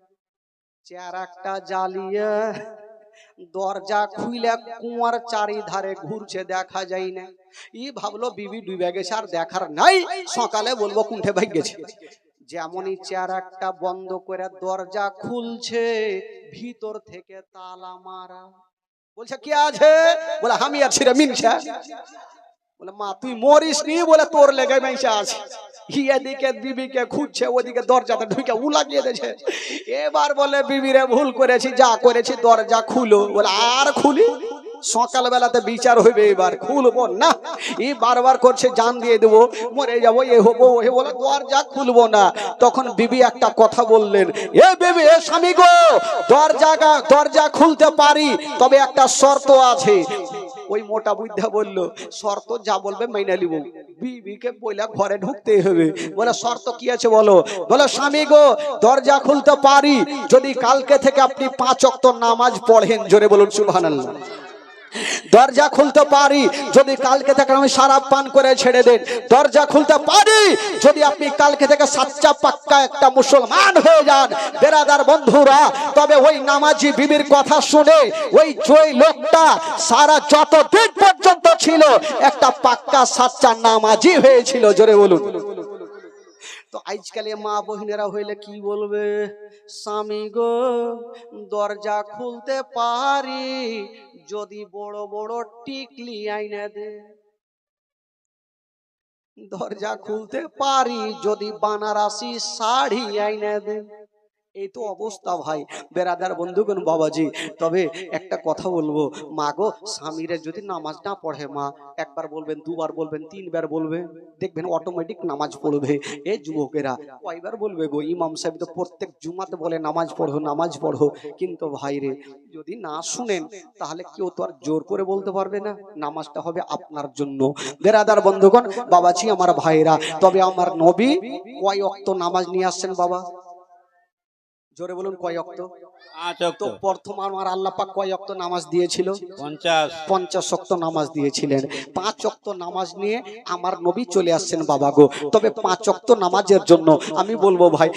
চার একটা জ্বালিয়ে দরজা খুইলে কুয়ার চারিধারে ঘুরছে, দেখা যায় না। ভাবলো বিবি ডুবে গেছে, আর দেখার নাই, সকালে বলবো কুণ্ঠে ভাগ গেছে। যেমনই চার একটা বন্ধ করে দরজা খুলছে, ভিতর থেকে তালা মারা। বলছে কি আছে? বলে আমি আছি রে মিনসা। বলে মা তুই মরিস নি? বলে তোর লেগে মেশা আছে। এদিকে বিবিকে খুঁজছে, ওদিকে দরজাতে ঢুকে উ লাগিয়ে দিয়েছে। এবার বলে বিবি রে ভুল করেছি, যা করেছি দরজা খুলো। বলে আর খুলি? সকাল বেলাতে বিচার হইবে, এবার খুলবো না। বারবার করছে জান দিয়ে দেবো, মরে যাবো, এ হবো ওহে, বলে দরজা খুলবো না। তখন বিবি একটা কথা বললেন, এ বিবি এ স্বামী গো দরজা খুলতে পারি, তবে একটা শর্ত আছে। ওই মোটা বুদ্ধা বললো শর্ত যা বলবে মাইনা লিব। বিবিকে বইলা ঘরে ঢুকতে হবে। বলে শর্ত কি আছে বলো? বলে স্বামী গো দরজা খুলতে পারি যদি কালকে থেকে আপনি 5 ওয়াক্ত নামাজ পড়েন। জোরে বলুন সুবহানাল্লাহ। দরজা খুলতে পারি যদি কালকে থেকে আমি শরাব পান করে ছেড়ে দেন। দরজা খুলতে পারি যদি আপনি কালকে থেকে সাচ্চা পাক্কা একটা মুসলমান হয়ে যান। বেরাদার বন্ধুরা, তবে ওই নামাজি বিবির কথা শুনে ওই জয় লোকটা সারা যতদিন পর্যন্ত ছিল একটা পাক্কা সাচ্চা নামাজি হয়েছিল। জোরে বলুন। তো আজকাল মা বহিনেরা হইলে কি বলবে? স্বামী গো দরজা খুলতে পারি যদি বড় বড় টিকলি আইনা দে। দরজা খুলতে পারি যদি বানারসি শাড়ি আইনা দে। এই তো অবস্থা ভাই, বেরাদার বন্ধুগণ, বাবাজি। তবে একটা কথা বলবো, মা গো স্বামীরা যদি নামাজ না পড়ে, মা একবার বলবেন, দুবার বলবেন, 3 বার বলবে, দেখবেন অটোমেটিক নামাজ পড়বে। এই যুবকেরা কয়বার বলবে গো? ইমাম সাহেব তো প্রত্যেক জুমাতে বলে নামাজ পড়ো নামাজ পড়ো, কিন্তু ভাই রে যদি না শুনেন তাহলে কেউ তো আর জোর করে বলতে পারবে না। নামাজটা হবে আপনার জন্য। বেরাদার বন্ধুগণ, বাবাজি, আমার ভাইরা, তবে আমার নবী কয় ওয়াক্ত নামাজ নিয়ে আসছেন বাবা? জোরে বলুন কয় ওয়াক্ত? 5 ওয়াক্ত। তো প্রথম আমার আল্লাহ পাক কয় ওয়াক্ত নামাজ দিয়েছিল? 50 ওয়াক্ত নামাজ দিয়েছিলেন। 5 ওয়াক্ত নামাজ নিয়ে আমার নবী চলে আসছেন বাবা গো। তবে 5 ওয়াক্ত নামাজের জন্য আমি বলবো ভাই,